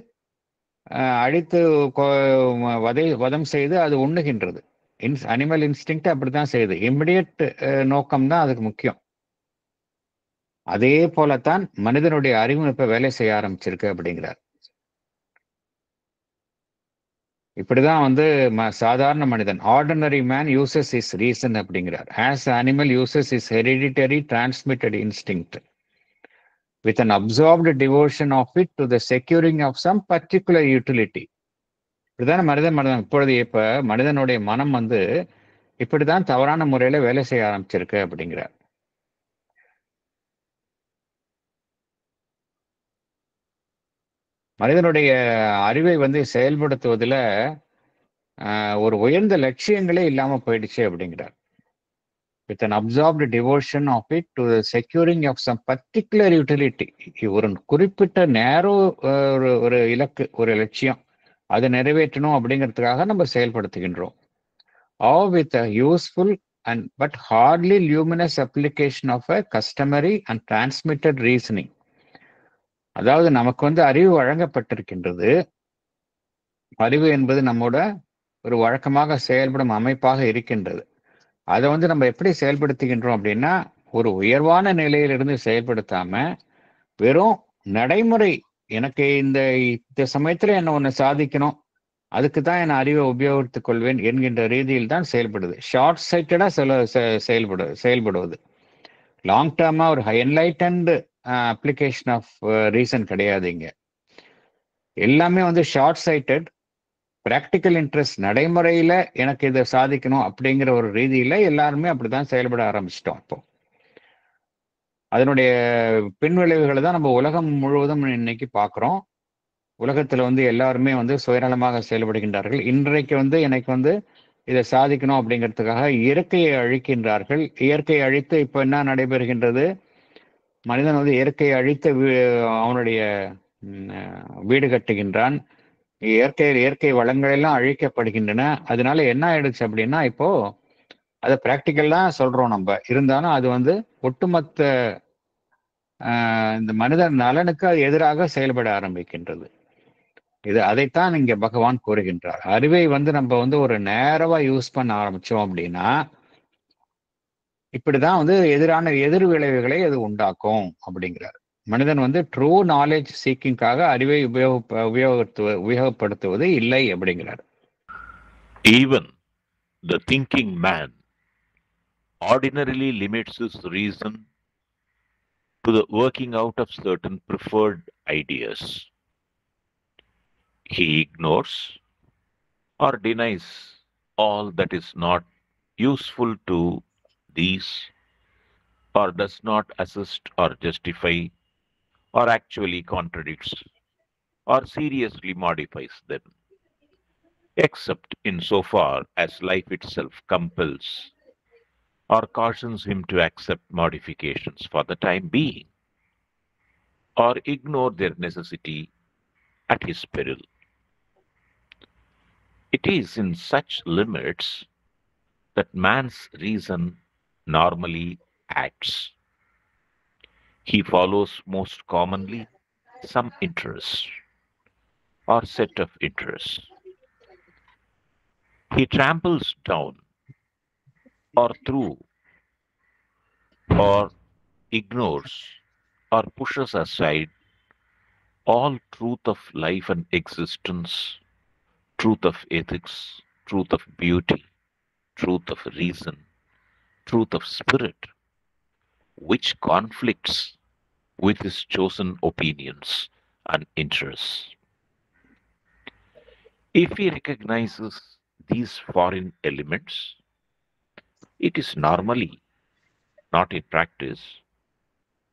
அழித்து வதம் செய்து அது உண்ணுகின்றது. அனிமல் இன்ஸ்டிங்க்ட் அப்படித்தான் செய்யுது. இம்மிடியட் நோக்கம் தான் அதுக்கு முக்கியம். அதே போலத்தான் மனிதனுடைய அறிவு இப்ப வேலை செய்ய ஆரம்பிச்சிருக்கு அப்படிங்கிறார். இப்படிதான் வந்து சாதாரண மனிதன் ordinary man uses his reason அப்படிங்கிறார். As animal uses his hereditary transmitted instinct with an absorbed devotion of it to the securing of some particular utility. இப்படிதான் மனிதன் இப்ப மனிதனுடைய மனம் வந்து இப்படிதான் தவறான முறையில வேலை செய்ய ஆரம்பிச்சிருக்கு அப்படிங்கிறார். மனிதனுடைய அறிவை வந்து செயல்படுத்துவதில் ஒரு உயர்ந்த லட்சியங்களே இல்லாம போயிடுச்சு அப்படிங்கிறார். with an absorbed devotion of it to the securing of some particular utility. ஒரு குறிப்பிட்ட நேரோ ஒரு இலக்கு, ஒரு லட்சியம், அதை நிறைவேற்றணும் அப்படிங்கிறதுக்காக நம்ம செயல்படுத்துகின்றோம். or with a useful and but hardly luminous application of a customary and transmitted reasoning. அதாவது நமக்கு வந்து அறிவு வழங்கப்பட்டிருக்கின்றது. அறிவு என்பது நம்மோட ஒரு வழக்கமாக செயல்படும் அமைப்பாக இருக்கின்றது. அதை வந்து நம்ம எப்படி செயல்படுத்துகின்றோம் அப்படின்னா ஒரு உயர்வான நிலையிலிருந்து செயல்படுத்தாம வெறும் நடைமுறை, எனக்கு இந்த சமயத்துல என்ன ஒண்ணு சாதிக்கணும், அதுக்கு தான் என் அறிவை உபயோகித்துக் கொள்வேன் என்கின்ற ரீதியில் தான் செயல்படுது. ஷார்ட் சைட்டடா செயல்படுவது. லாங் டேர்மா ஒரு என்லைட்டன்டு அப்ளிகேஷன் ஆஃப் ரீசன் கிடையாது. இங்க எல்லாமே வந்து ஷார்ட் சைட்டட், பிராக்டிக்கல் இன்ட்ரெஸ்ட், நடைமுறையில எனக்கு இதை சாதிக்கணும் அப்படிங்கிற ஒரு ரீதியில எல்லாருமே அப்படித்தான் செயல்பட ஆரம்பிச்சிட்டோம். இப்போ அதனுடைய பின்விளைவுகளை தான் நம்ம உலகம் முழுவதும் இன்னைக்கு பார்க்குறோம். உலகத்துல வந்து எல்லாருமே வந்து சுயநலமாக செயல்படுகின்றார்கள். இன்றைக்கு வந்து எனக்கு வந்து இதை சாதிக்கணும் அப்படிங்கிறதுக்காக இயற்கையை அழிக்கின்றார்கள். இயற்கையை அழித்து இப்போ என்ன நடைபெறுகின்றது, மனிதன் வந்து இயற்கையை அழித்து அவனுடைய வீடு கட்டுகின்றான். இயற்கை வளங்கள் எல்லாம் அழிக்கப்படுகின்றன. அதனால என்ன ஆயிடுச்சு அப்படின்னா, இப்போ அதை பிராக்டிக்கலா சொல்றோம் நம்ம. இருந்தாலும் அது வந்து ஒட்டுமொத்த இந்த மனித நலனுக்கு அது எதிராக செயல்பட ஆரம்பிக்கின்றது. அதைத்தான் இங்க பகவான் கூறுகின்றார். அறிவை வந்து நம்ம வந்து ஒரு நேரவா யூஸ் பண்ண ஆரம்பிச்சோம் அப்படின்னா, இப்படிதான் வந்து எதிர் விளைவுகளை அது உண்டாக்கும் அப்படிங்கிறார். மனிதன் வந்து ட்ரூ நாலேஜ் சீக்கிங்காக அறிவை உபயோகப்படுத்துவது இல்லை அப்படிங்கிறார். Even the thinking man ordinarily limits his reason to the working out of certain preferred ideas. He ignores or denies all that is not useful to these, or does not assist or justify, or actually contradicts, or seriously modifies them, except insofar as life itself compels or cautions him to accept modifications for the time being, or ignore their necessity at his peril. It is in such limits that man's reason normally acts. He follows most commonly some interest or set of interests. He tramples down or through or ignores or pushes aside all truth of life and existence, truth of ethics, truth of beauty, truth of reason, truth of spirit, which conflicts with his chosen opinions and interests. If he recognizes these foreign elements, it is normally not in practice,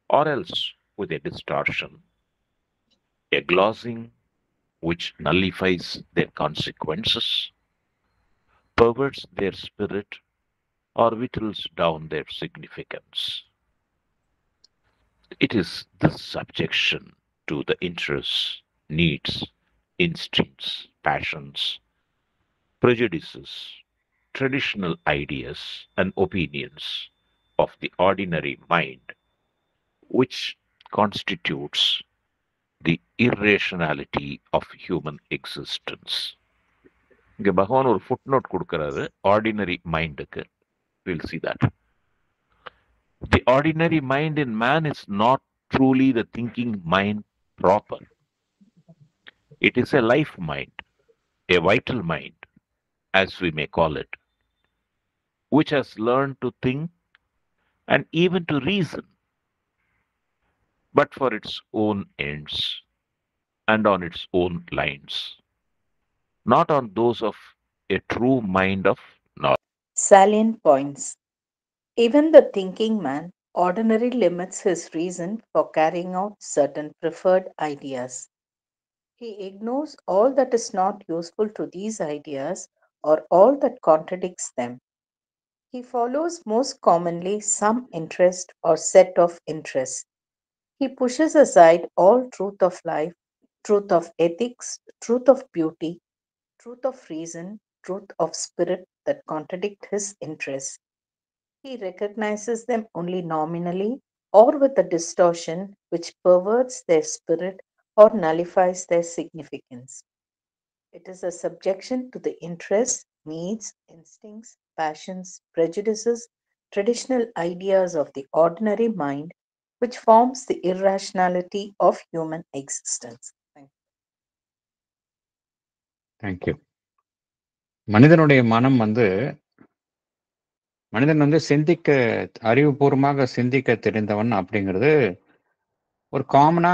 or else with a distortion, a glossing which nullifies their consequences, perverts their spirit, or whittles down their significance. It is this subjection to the interests, needs, instincts, passions, prejudices, traditional ideas, and opinions of the ordinary mind which constitutes the irrationality of human existence. இங்க பகவான் ஒரு food note கொடுக்கிறாரு ordinary மைண்டுக்கு. We'll see that. The ordinary mind in man is not truly the thinking mind proper. It is a life mind, a vital mind, as we may call it, which has learned to think and even to reason, but for its own ends and on its own lines, not on those of a true mind of knowledge. Salient points. Even the thinking man ordinarily limits his reason for carrying out certain preferred ideas. He ignores all that is not useful to these ideas or all that contradicts them. He follows most commonly some interest or set of interests. He pushes aside all truth of life, truth of ethics, truth of beauty, truth of reason, truth of spirit that contradict his interests. He recognizes them only nominally or with a distortion which perverts their spirit or nullifies their significance. It is a subjection to the interests, needs, instincts, passions, prejudices, traditional ideas of the ordinary mind, which forms the irrationality of human existence. Thank you. மனிதனுடைய மனம் வந்து மனிதன் வந்து அறிவுபூர்வமாக சிந்திக்க தெரிந்தவன் அப்படிங்கிறது ஒரு காமனா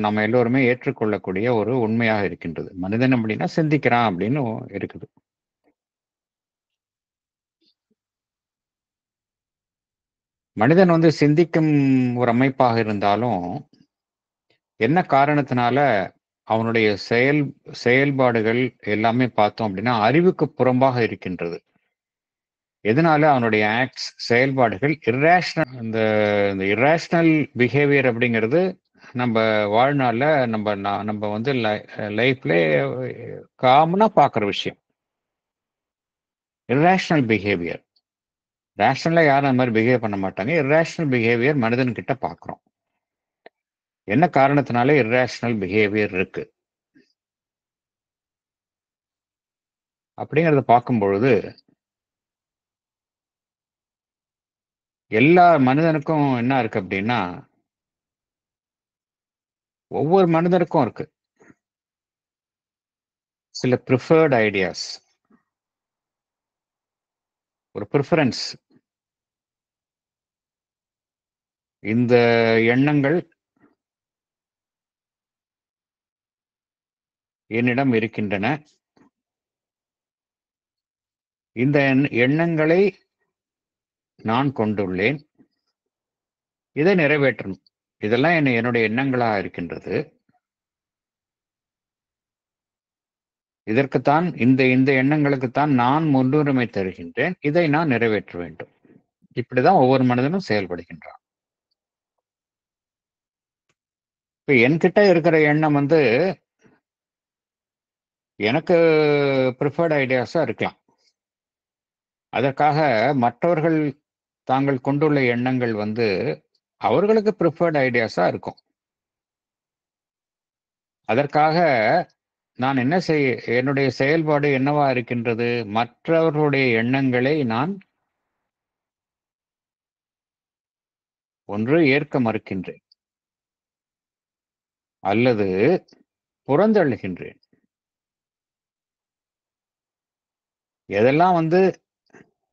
நம்ம எல்லோருமே ஏற்றுக்கொள்ளக்கூடிய ஒரு உண்மையாக இருக்கின்றது. மனிதன் அப்படின்னா சிந்திக்கிறான் அப்படின்னு இருக்குது. மனிதன் வந்து சிந்திக்கும் ஒரு அமைப்பாக இருந்தாலும் என்ன காரணத்தினால அவனுடைய செயல்பாடுகள் எல்லாமே பார்த்தோம் அப்படின்னா அறிவுக்கு புறம்பாக இருக்கின்றது. எதனால அவனுடைய செயல்பாடுகள் இந்த இர்ரேஷனல் பிஹேவியர் அப்படிங்கிறது நம்ம வாழ்நாளில் நம்ம வந்து லைஃப்ல காமனாக பார்க்குற விஷயம். Irrational behaviour. ரேஷனலாக யாரும் அந்த மாதிரி பிஹேவ் பண்ண மாட்டாங்க. இர்ரேஷனல் பிஹேவியர் மனிதன்கிட்ட பார்க்குறோம். என்ன காரணத்தினால இர்ரேஷனல் பிஹேவியர் இருக்கு அப்படிங்கிறத பார்க்கும் பொழுது எல்லா மனிதனுக்கும் என்ன இருக்கு அப்படின்னா, ஒவ்வொரு மனிதனுக்கும் இருக்கு சில ப்ரிஃபர்டு ஐடியாஸ், ஒரு ப்ரிஃபரன்ஸ். இந்த எண்ணங்கள் என்னிடம் இருக்கின்றன. இந்த எண்ணங்களை நான் கொண்டுள்ளேன். இதை நிறைவேற்றணும். இதெல்லாம் என்னுடைய எண்ணங்களாக இருக்கின்றது. இதற்குத்தான் இந்த எண்ணங்களுக்குத்தான் நான் முன்னுரிமை தருகின்றேன். இதை நான் நிறைவேற்ற வேண்டும். இப்படிதான் ஒவ்வொரு மனிதனும் செயல்படுகின்றான். இப்ப என்கிட்ட இருக்கிற எண்ணம் வந்து எனக்கு ப்ரிஃபர்டு ஐடியாஸா இருக்கலாம். அதற்காக மற்றவர்கள் தாங்கள் கொண்டுள்ள எண்ணங்கள் வந்து அவர்களுக்கு ப்ரிஃபர்டு ஐடியாஸா இருக்கும். அதற்காக நான் என்ன என்னுடைய செயல்பாடு என்னவா இருக்கின்றது? மற்றவர்களுடைய எண்ணங்களை நான் ஒன்று ஏற்க மறுக்கின்றேன் அல்லது புறந்தள்ளுகின்றேன். எதெல்லாம் வந்து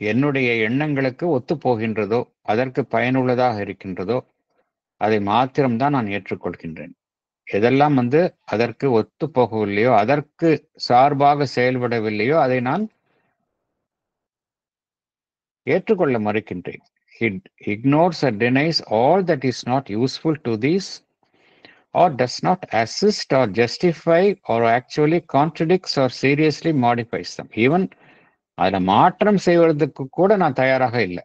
என்னுடைய எண்ணங்களுக்கு ஒத்து போகின்றதோ, அதற்கு பயனுள்ளதாக இருக்கின்றதோ, அதை மாத்திரம்தான் நான் ஏற்றுக்கொள்கின்றேன். எதெல்லாம் வந்து அதற்கு ஒத்து போகவில்லையோ, அதற்கு சார்பாக செயல்படவில்லையோ, அதை நான் ஏற்றுக்கொள்ள மறுக்கின்றேன். He ignores or denies all that is not useful to these or does not assist or justify or actually contradicts or seriously modifies them. Even அதுல மாற்றம் செய்வதற்கு கூட நான் தயாராக இல்லை.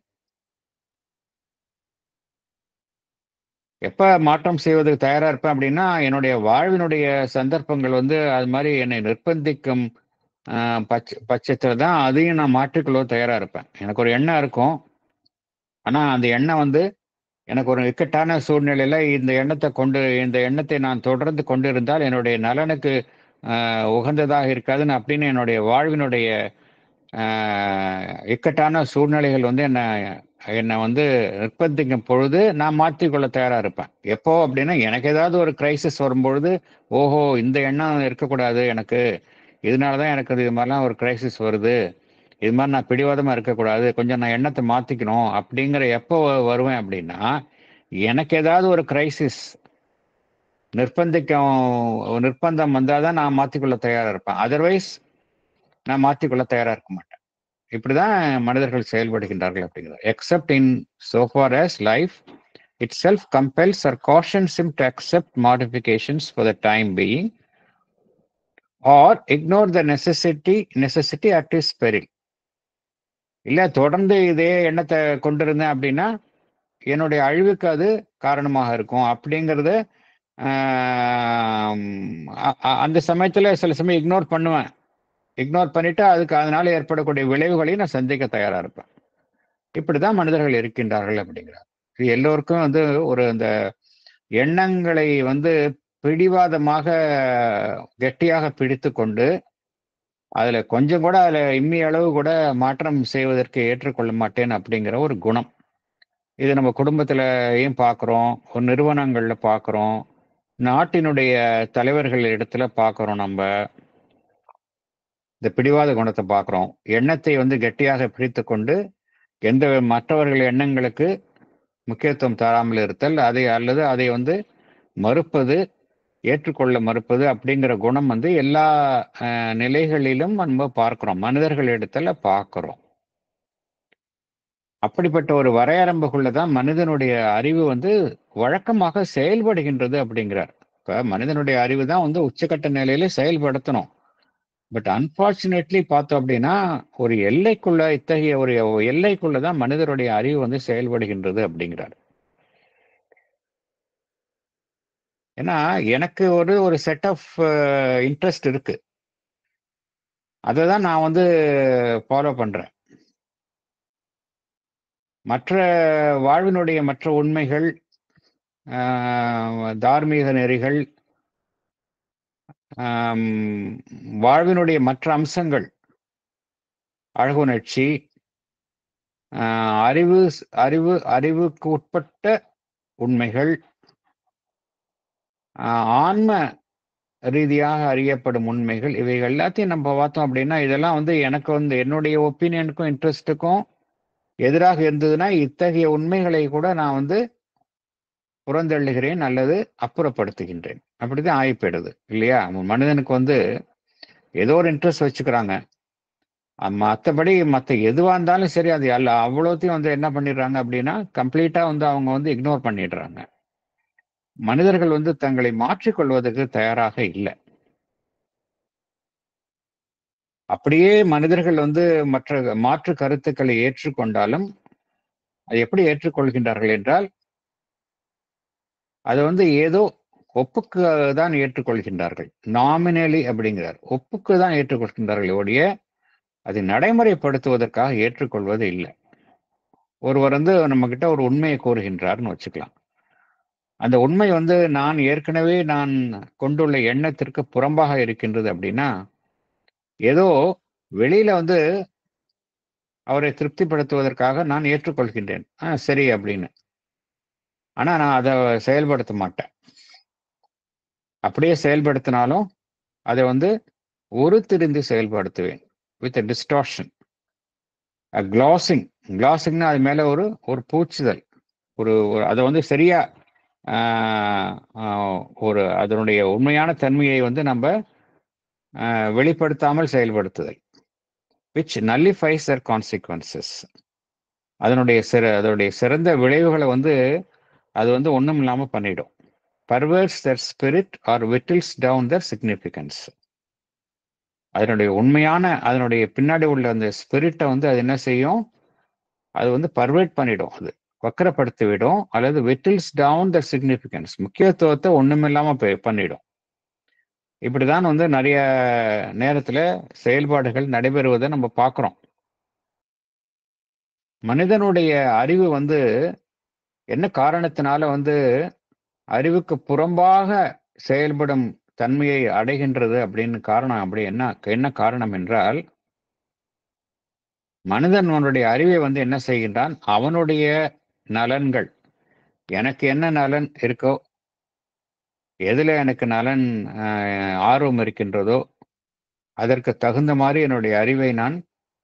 எப்ப மாற்றம் செய்வதற்கு தயாரா இருப்பேன் அப்படின்னா, என்னுடைய வாழ்வினுடைய சந்தர்ப்பங்கள் வந்து அது மாதிரி என்னை நிர்பந்திக்கும் பட்சத்துல தான் அதையும் நான் மாற்றிக்கொள்ள தயாரா இருப்பேன். எனக்கு ஒரு எண்ணம் இருக்கும். ஆனா அந்த எண்ணம் வந்து எனக்கு ஒரு இக்கட்டான சூழ்நிலையில இந்த எண்ணத்தை நான் தொடர்ந்து கொண்டிருந்தால் என்னுடைய நலனுக்கு உகந்ததாக இருக்காதுன்னு அப்படின்னு என்னுடைய வாழ்வினுடைய இக்கட்டான சூழ்நிலைகள் வந்து என்னை வந்து நிர்பந்திக்கும் பொழுது நான் மாற்றிக்கொள்ள தயாரா இருப்பேன். எப்போ அப்படின்னா, எனக்கு ஏதாவது ஒரு கிரைசிஸ் வரும்பொழுது, ஓஹோ இந்த எண்ணம் இருக்கக்கூடாது எனக்கு, இதனாலதான் எனக்கு இது மாதிரிலாம் ஒரு கிரைசிஸ் வருது, இது மாதிரி நான் பிடிவாதமா இருக்கக்கூடாது, கொஞ்சம் நான் எண்ணத்தை மாத்திக்கணும் அப்படிங்கிற எப்போ வருவேன் அப்படின்னா, எனக்கு ஏதாவது ஒரு கிரைசிஸ் நிர்பந்தம் வந்தாதான் நான் மாத்திக்கொள்ள தயாரா இருப்பேன். அதர்வைஸ் நான் மாத்திக்கொள்ள தயாரா இருக்க மாட்டேன். இப்படிதான் மனிதர்கள் செயல்படுகின்றார்கள் அப்படிங்கிறது. Accept in so far as life itself compels or cautions him to accept modifications for the time being or ignore the necessity at his peril. இல்ல தொடர்ந்து இதே எண்ணத்தை கொண்டிருந்தேன் அப்படின்னா என்னுடைய அழிவுக்கு அது காரணமாக இருக்கும் அப்படிங்கறது அந்த சமயத்துல சில சமயம் இக்னோர் பண்ணிட்டு அதனால ஏற்படக்கூடிய விளைவுகளையும் நான் சந்திக்க தயாரா இருப்பேன். இப்படிதான் மனிதர்கள் இருக்கின்றார்கள் அப்படிங்கிறார். இது எல்லோருக்கும் வந்து ஒரு அந்த எண்ணங்களை வந்து பிடிவாதமாக கெட்டியாக பிடித்து கொண்டு அதுல கொஞ்சம் கூட அதுல இம்மி அளவு கூட மாற்றம் செய்வதற்கு ஏற்றுக்கொள்ள மாட்டேன் அப்படிங்கிற ஒரு குணம். இது நம்ம குடும்பத்திலையும் பார்க்குறோம், ஒரு நிறுவனங்கள்ல பார்க்குறோம், நாட்டினுடைய தலைவர்கள் இடத்துல பார்க்குறோம். நம்ம இந்த பிடிவாத குணத்தை பார்க்குறோம். எண்ணத்தை வந்து கெட்டியாக பிடித்து கொண்டு எந்த மற்றவர்கள் எண்ணங்களுக்கு முக்கியத்துவம் தராமல் இருத்தல், அதை வந்து மறுப்பது, ஏற்றுக்கொள்ள மறுப்பது அப்படிங்கிற குணம் வந்து எல்லா நிலைகளிலும் நம்ம பார்க்கிறோம், மனிதர்களிடத்துல பார்க்கிறோம். அப்படிப்பட்ட ஒரு வரையரம்புக்குள்ளதான் மனிதனுடைய அறிவு வந்து வழக்கமாக செயல்படுகின்றது அப்படிங்கிறார். இப்ப மனிதனுடைய அறிவு தான் வந்து உச்சக்கட்ட நிலையில செயல்படுத்தணும். பட் அன்பார்ச்சுனேட்லி பார்த்தோம் அப்படின்னா ஒரு எல்லைக்குள்ள, இத்தகைய ஒரு எல்லைக்குள்ளதான் மனிதனுடைய அறிவு வந்து செயல்படுகின்றது அப்படிங்கிறார். ஏன்னா எனக்கு ஒரு செட் ஆஃப் இன்ட்ரெஸ்ட் இருக்கு, அதை தான் நான் வந்து ஃபாலோ பண்றேன். மற்ற வாழ்வினுடைய மற்ற உண்மைகள், தார்மீக நெறிகள், வாழ்வினுடைய மற்ற அம்சங்கள், அழகுணர்ச்சி, அறிவு அறிவு அறிவுக்கு உட்பட்ட உண்மைகள், ஆன்ம ரீதியாக அறியப்படும் உண்மைகள், இவைகள் எல்லாத்தையும் நம்ம பார்த்தோம் அப்படின்னா, இதெல்லாம் வந்து எனக்கு வந்து என்னுடைய ஒப்பீனியனுக்கும் இன்ட்ரெஸ்ட்டுக்கும் எதிராக இருந்ததுன்னா, இத்தகைய உண்மைகளை கூட நான் வந்து புறந்தள்ளுகிறேன் அல்லது அப்புறப்படுத்துகின்றேன். அப்படிதான் ஆகிப்போயிடுது இல்லையா? மனிதனுக்கு வந்து ஏதோ ஒரு இன்ட்ரெஸ்ட் வச்சுக்கிறாங்க. மற்றபடி மற்ற எதுவா இருந்தாலும் சரி, அது அவ்வளோத்தையும் வந்து என்ன பண்ணிடுறாங்க அப்படின்னா, கம்ப்ளீட்டா வந்து அவங்க வந்து இக்னோர் பண்ணிடுறாங்க. மனிதர்கள் வந்து தங்களை மாற்றிக்கொள்வதற்கு தயாராக இல்லை. அப்படியே மனிதர்கள் வந்து மாற்று கருத்துக்களை ஏற்றுக்கொண்டாலும் அதை எப்படி ஏற்றுக்கொள்கின்றார்கள் என்றால், அதை வந்து ஏதோ ஒப்புக்கு தான் ஏற்றுக்கொள்கின்றார்கள். நாமினலி அப்படிங்கிறார், ஒப்புக்கு தான் ஏற்றுக்கொள்கின்றார்கள் ஒழிய அதை நடைமுறைப்படுத்துவதற்காக ஏற்றுக்கொள்வது இல்லை. ஒருவர் வந்து நம்ம கிட்ட ஒரு உண்மையை கூறுகின்றார்னு வச்சுக்கலாம். அந்த உண்மை வந்து நான் ஏற்கனவே கொண்டுள்ள எண்ணத்திற்கு புறம்பாக இருக்கின்றது அப்படின்னா, ஏதோ வெளியில வந்து அவரை திருப்திப்படுத்துவதற்காக நான் ஏற்றுக்கொள்கின்றேன், சரி அப்படின்னு. ஆனா நான் அதை செயல்படுத்த மாட்டேன். அப்படியே செயல்படுத்தினாலும் அதை வந்து உருத்திரிந்து செயல்படுத்துவேன், வித் டிஸ்டார்ஷன், கிளாசிங்னா அது மேல ஒரு பூச்சுதல், அதை வந்து சரியா அதனுடைய உண்மையான தன்மையை வந்து நம்ம வெளிப்படுத்தாமல் செயல்படுத்துதல், which nullifies their consequences. அதனுடைய சிறந்த விளைவுகளை வந்து அது வந்து ஒண்ணும் இல்லாம பண்ணிடும். perverts their spirit or whittles down their significance. அதனுடைய பின்னாடி உள்ள அந்த ஸ்பிரிட்டை வந்து அது என்ன செய்யும், அது வந்து பர்வெர்ட் பண்ணிடும், அது வக்கரப்படுத்தி விடும், அல்லது விட்டில்ஸ் டவுன் த சிக்னிஃபிகன்ஸ், முக்கியத்துவத்தை ஒண்ணுமில்லாம பண்ணிடும். இப்படிதான் வந்து நிறைய நேரத்துல செயல்பாடுகள் நடைபெறுவதை நம்ம பார்க்கிறோம். மனிதனுடைய அறிவு வந்து என்ன காரணத்தினால வந்து அறிவுக்கு புறம்பாக செயல்படும் தன்மையை அடைகின்றது அப்படின்னு காரணம், அப்படி என்ன காரணம் என்றால், மனிதனுடைய அறிவை வந்து என்ன செய்கின்றான், அவனுடைய நலன்கள், எனக்கு என்ன நலன் இருக்கோ, எதுல எனக்கு நலன் ஆர்வம் இருக்கின்றதோ அதற்கு தகுந்த மாதிரி என்னுடைய அறிவை நான்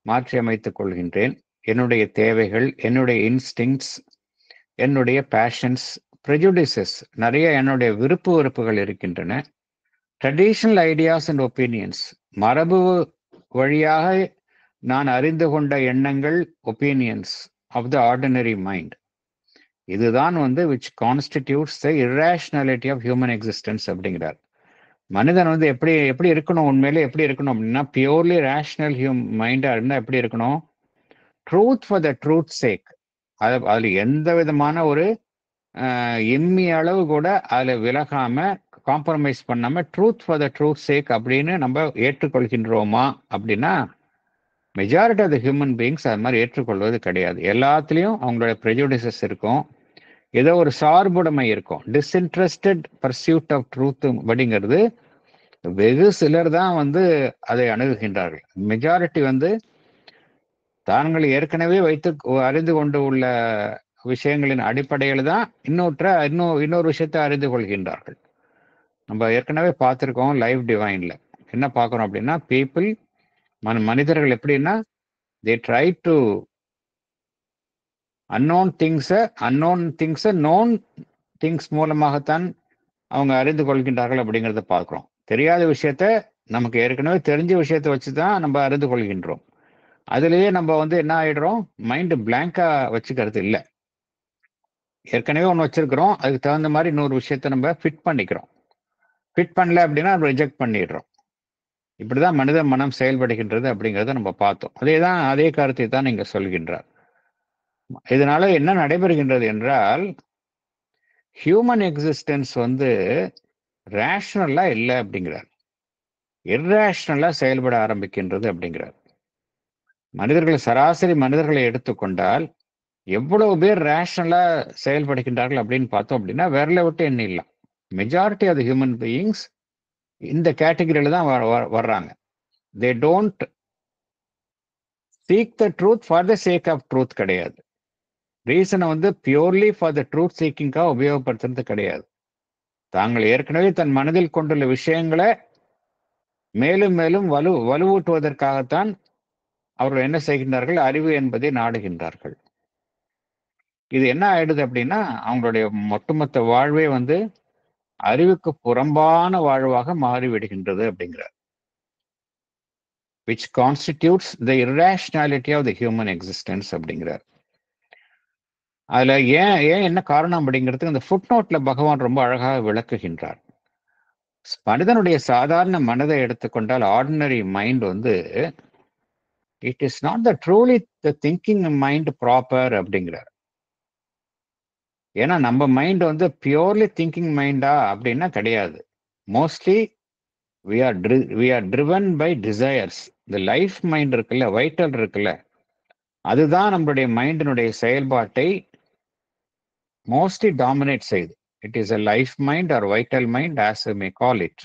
மாற்றி அமைத்துக் கொள்கின்றேன். என்னுடைய தேவைகள், என்னுடைய இன்ஸ்டிங்ஸ், என்னுடைய பேஷன்ஸ், ப்ரெஜுடிசஸ், நிறைய என்னுடைய வெறுப்புகள் இருக்கின்றன. ட்ரெடிஷனல் ஐடியாஸ் அண்ட் ஒப்பீனியன்ஸ், மரபு வழியாக நான் அறிந்து கொண்ட எண்ணங்கள், opinions of the ordinary mind, இதுதான் வந்து which constitutes the irrationality of human existence அப்படிங்கிறார். மனிதன் வந்து எப்படி இருக்கணும், உண்மையிலே எப்படி இருக்கணும் அப்படின்னா, பியூர்லி ரேஷனல் மைண்டா இருந்தா எப்படி இருக்கணும், truth for the truth sake, அதுல எந்த விதமான ஒரு எம்மி அளவு கூட அதுல விலகாம, காம்ப்ரமைஸ் பண்ணாம, truth for the truth sake அப்படின்னு நம்ம ஏற்றுக்கொள்கின்றோமா அப்படின்னா, majority of the human beings அது மாதிரி ஏற்றுக்கொள்வது கிடையாது. எல்லாத்துலேயும் அவங்களோட ப்ரெஜுடிசஸ் இருக்கும், ஏதோ ஒரு சார்புடைமை இருக்கும். டிஸ்இன்ட்ரெஸ்டட் பர்சியூட் ஆஃப் ட்ரூத் அப்படிங்கிறது வெகு சிலர் தான் வந்து அதை அணுகுகின்றார்கள். மெஜாரிட்டி வந்து தாங்கள் ஏற்கனவே அறிந்து கொண்டு உள்ள விஷயங்களின் அடிப்படையில் தான் இன்னொரு விஷயத்தை அறிந்து கொள்கின்றார்கள். நம்ம ஏற்கனவே பார்த்துருக்கோம் லைவ் டிவைன்ல என்ன பார்க்குறோம் அப்படின்னா, பீப்புள், மனிதர்கள் எப்படின்னா, they try to unknown things known things மூலமாகத்தான் அவங்க அறிந்து கொள்கின்றார்கள் அப்படிங்கிறத பார்க்கிறோம். தெரியாத விஷயத்த நமக்கு ஏற்கனவே தெரிஞ்ச விஷயத்தை வச்சுதான் நம்ம அறிந்து கொள்கின்றோம். அதுலயே நம்ம வந்து என்ன ஆயிடுறோம், மைண்ட் பிளாங்கா வச்சுக்கிறது இல்லை. ஏற்கனவே ஒன்று வச்சிருக்கிறோம், அதுக்கு தகுந்த மாதிரி இன்னொரு விஷயத்த நம்ம ஃபிட் பண்ணிக்கிறோம். ஃபிட் பண்ணல அப்படின்னா ரிஜெக்ட் பண்ணிடுறோம். இப்படிதான் மனித மனம் செயல்படுகின்றது அப்படிங்கிறத நம்ம பார்த்தோம். அதே கருத்தை தான் நீங்க சொல்கின்றார். இதனால என்ன நடைபெறுகின்றது என்றால், ஹியூமன் எக்ஸிஸ்டன்ஸ் வந்து ரேஷனலா இல்லை அப்படிங்கிறார். இர்ரேஷனலா செயல்பட ஆரம்பிக்கின்றது அப்படிங்கிறார். மனிதர்கள், சராசரி மனிதர்களை எடுத்துக்கொண்டால் எவ்வளவு பேர் ரேஷனலா செயல்படுகின்றார்கள் அப்படின்னு பார்த்தோம் அப்படின்னா விரல விட்டு எண்ணிடலாம். Majority of the human beings இந்த கேட்டகரியில தான் வர்றாங்க. They don't seek the truth for the sake of truth கிடையாது. ரீசனை வந்து பியூர்லி ஃபார் த ட்ரூத் சீக்கிங்காக உபயோகப்படுத்துறது கிடையாது. தாங்கள் ஏற்கனவே தன் மனதில் கொண்டுள்ள விஷயங்களை மேலும் மேலும் வலுவூட்டுவதற்காகத்தான் அவர்கள் என்ன செய்கின்றார்கள்? அறிவு என்பதை நாடுகின்றார்கள். இது என்ன ஆயிடுது அப்படின்னா அவங்களுடைய ஒட்டுமொத்த வாழ்வே வந்து அறிவுக்கு புறம்பான வாழ்வாக மாறிவிடுகின்றது அப்படிங்கிறார். which constitutes the irrationality of the human existence அப்படிங்கிறார். அதுல ஏன் என்ன காரணம் அப்படிங்கிறதுக்கு அந்த ஃபுட் நோட்ல பகவான் ரொம்ப அழகாக விளக்குகின்றார். மனிதனுடைய சாதாரண மனதை எடுத்துக்கொண்டால் ஆர்டினரி மைண்ட் வந்து it is not the truly the thinking mind proper அப்படிங்கிறார். ஏன்னா நம்ம மைண்ட் வந்து பியூர்லி திங்கிங் மைண்டா அப்படின்னா கிடையாது. Mostly we are driven by desires. இந்த லைஃப் மைண்ட் இருக்குல்ல, வைட்டல் இருக்குல்ல, அதுதான் நம்மளுடைய மைண்டினுடைய செயல்பாட்டை மோஸ்ட்லி டாமினேட் செய்யுது. It is a life mind or vital mind as we may call it,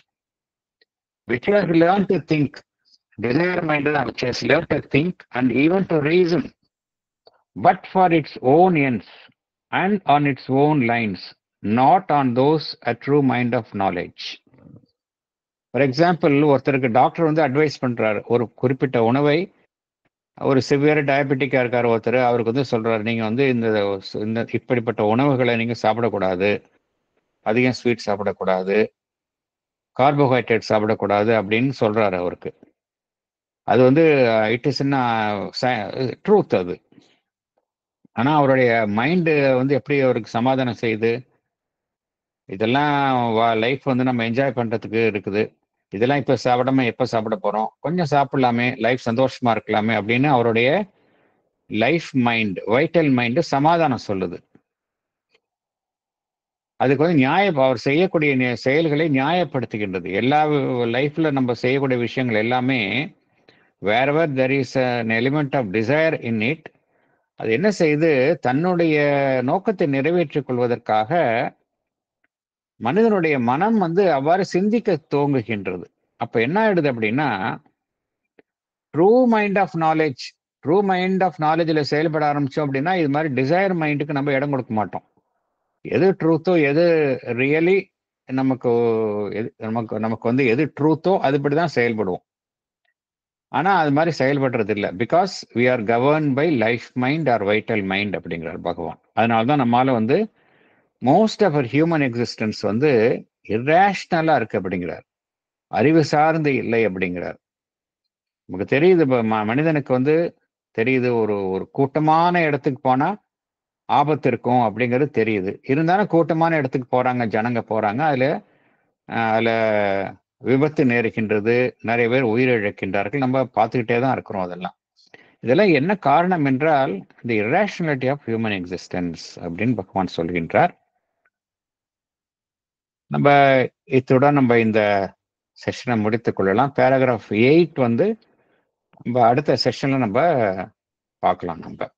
which has learned to think. Desire mind which has learned to think and even to reason, but for its own ends and on its own lines, not on those a true mind of knowledge. For example, ஒருத்தருக்கு doctor வந்து advice பண்றாரு ஒரு குறிப்பிட்ட உணவை. ஒரு severe டயபெட்டிக்கா இருக்கார் ஒருத்தர், அவருக்கு வந்து சொல்றாரு நீங்க வந்து இந்த இப்படிப்பட்ட உணவுகளை நீங்க சாப்பிடக்கூடாது, அதிகம் ஸ்வீட் சாப்பிடக்கூடாது, கார்போஹைட்ரேட் சாப்பிடக்கூடாது அப்படின்னு சொல்றாரு அவருக்கு. அது வந்து இட் இஸ் ட்ரூத் அது. ஆனா அவருடைய மைண்டு வந்து எப்படி அவருக்கு சமாதானம் செய்யுது? இதெல்லாம் லைஃப் வந்து நம்ம என்ஜாய் பண்றதுக்கு இருக்குது, இதெல்லாம் இப்ப சாப்பிடாம எப்ப சாப்பிட போறோம், கொஞ்சம் சாப்பிடலாமே, லைஃப் சந்தோஷமா இருக்கலாமே அப்படின்னு அவருடைய லைஃப் மைண்ட், வைட்டல் மைண்டு சமாதானம் சொல்லுது. அதுக்கு வந்து அவர் செய்யக்கூடிய செயல்களை நியாயப்படுத்துகின்றது. எல்லா லைஃப்ல நம்ம செய்யக்கூடிய விஷயங்கள் எல்லாமே wherever there is an element of desire in it, அது என்ன செய்யுது? தன்னுடைய நோக்கத்தை நிறைவேற்றிக் கொள்வதற்காக மனிதனுடைய மனம் வந்து அவ்வாறு சிந்திக்க துவங்குகின்றது. அப்ப என்ன ஆயிடுது அப்படின்னா, ட்ரூ மைண்ட் ஆஃப் நாலேஜ்ல செயல்பட ஆரம்பிச்சோம் அப்படின்னா இது மாதிரி டிசைர் மைண்டுக்கு நம்ம இடம் கொடுக்க மாட்டோம். எது ட்ரூத்தோ, எது ரியலி நமக்கு வந்து எது ட்ரூத்தோ அதுபடிதான் செயல்படுவோம். ஆனா அது மாதிரி செயல்படுறது இல்லை. Because we are govern by life mind or vital mind அப்படிங்கிறார் பகவான். அதனால்தான் நம்மளால வந்து most of our human existence வந்து இர்ரேஷனலா இருக்கு அப்படிங்கிறார். அறிவு சார்ந்து இல்லை அப்படிங்கிறார். நமக்கு தெரியுது, மனிதனுக்கு வந்து தெரியுது ஒரு கூட்டமான இடத்துக்கு போனா ஆபத்து இருக்கும் அப்படிங்கிறது தெரியுது. இருந்தாலும் கூட்டமான இடத்துக்கு போறாங்க, ஜனங்க போறாங்க, அதுல விபத்து நேருகின்றது, நிறைய பேர் உயிரிழக்கின்றார்கள், நம்ம பார்த்துக்கிட்டே தான் இருக்கிறோம். இதெல்லாம் என்ன காரணம் என்றால் தி இர்ரேஷனாலிட்டி ஆஃப் ஹியூமன் எக்ஸிஸ்டன்ஸ் அப்படின்னு பகவான் சொல்கின்றார். நம்ம இத்துடன் நம்ம இந்த செஷனை முடித்துக் கொள்ளலாம். பேராகிராஃப் 8 வந்து நம்ம அடுத்த செஷன்ல நம்ம பார்க்கலாம். நம்ம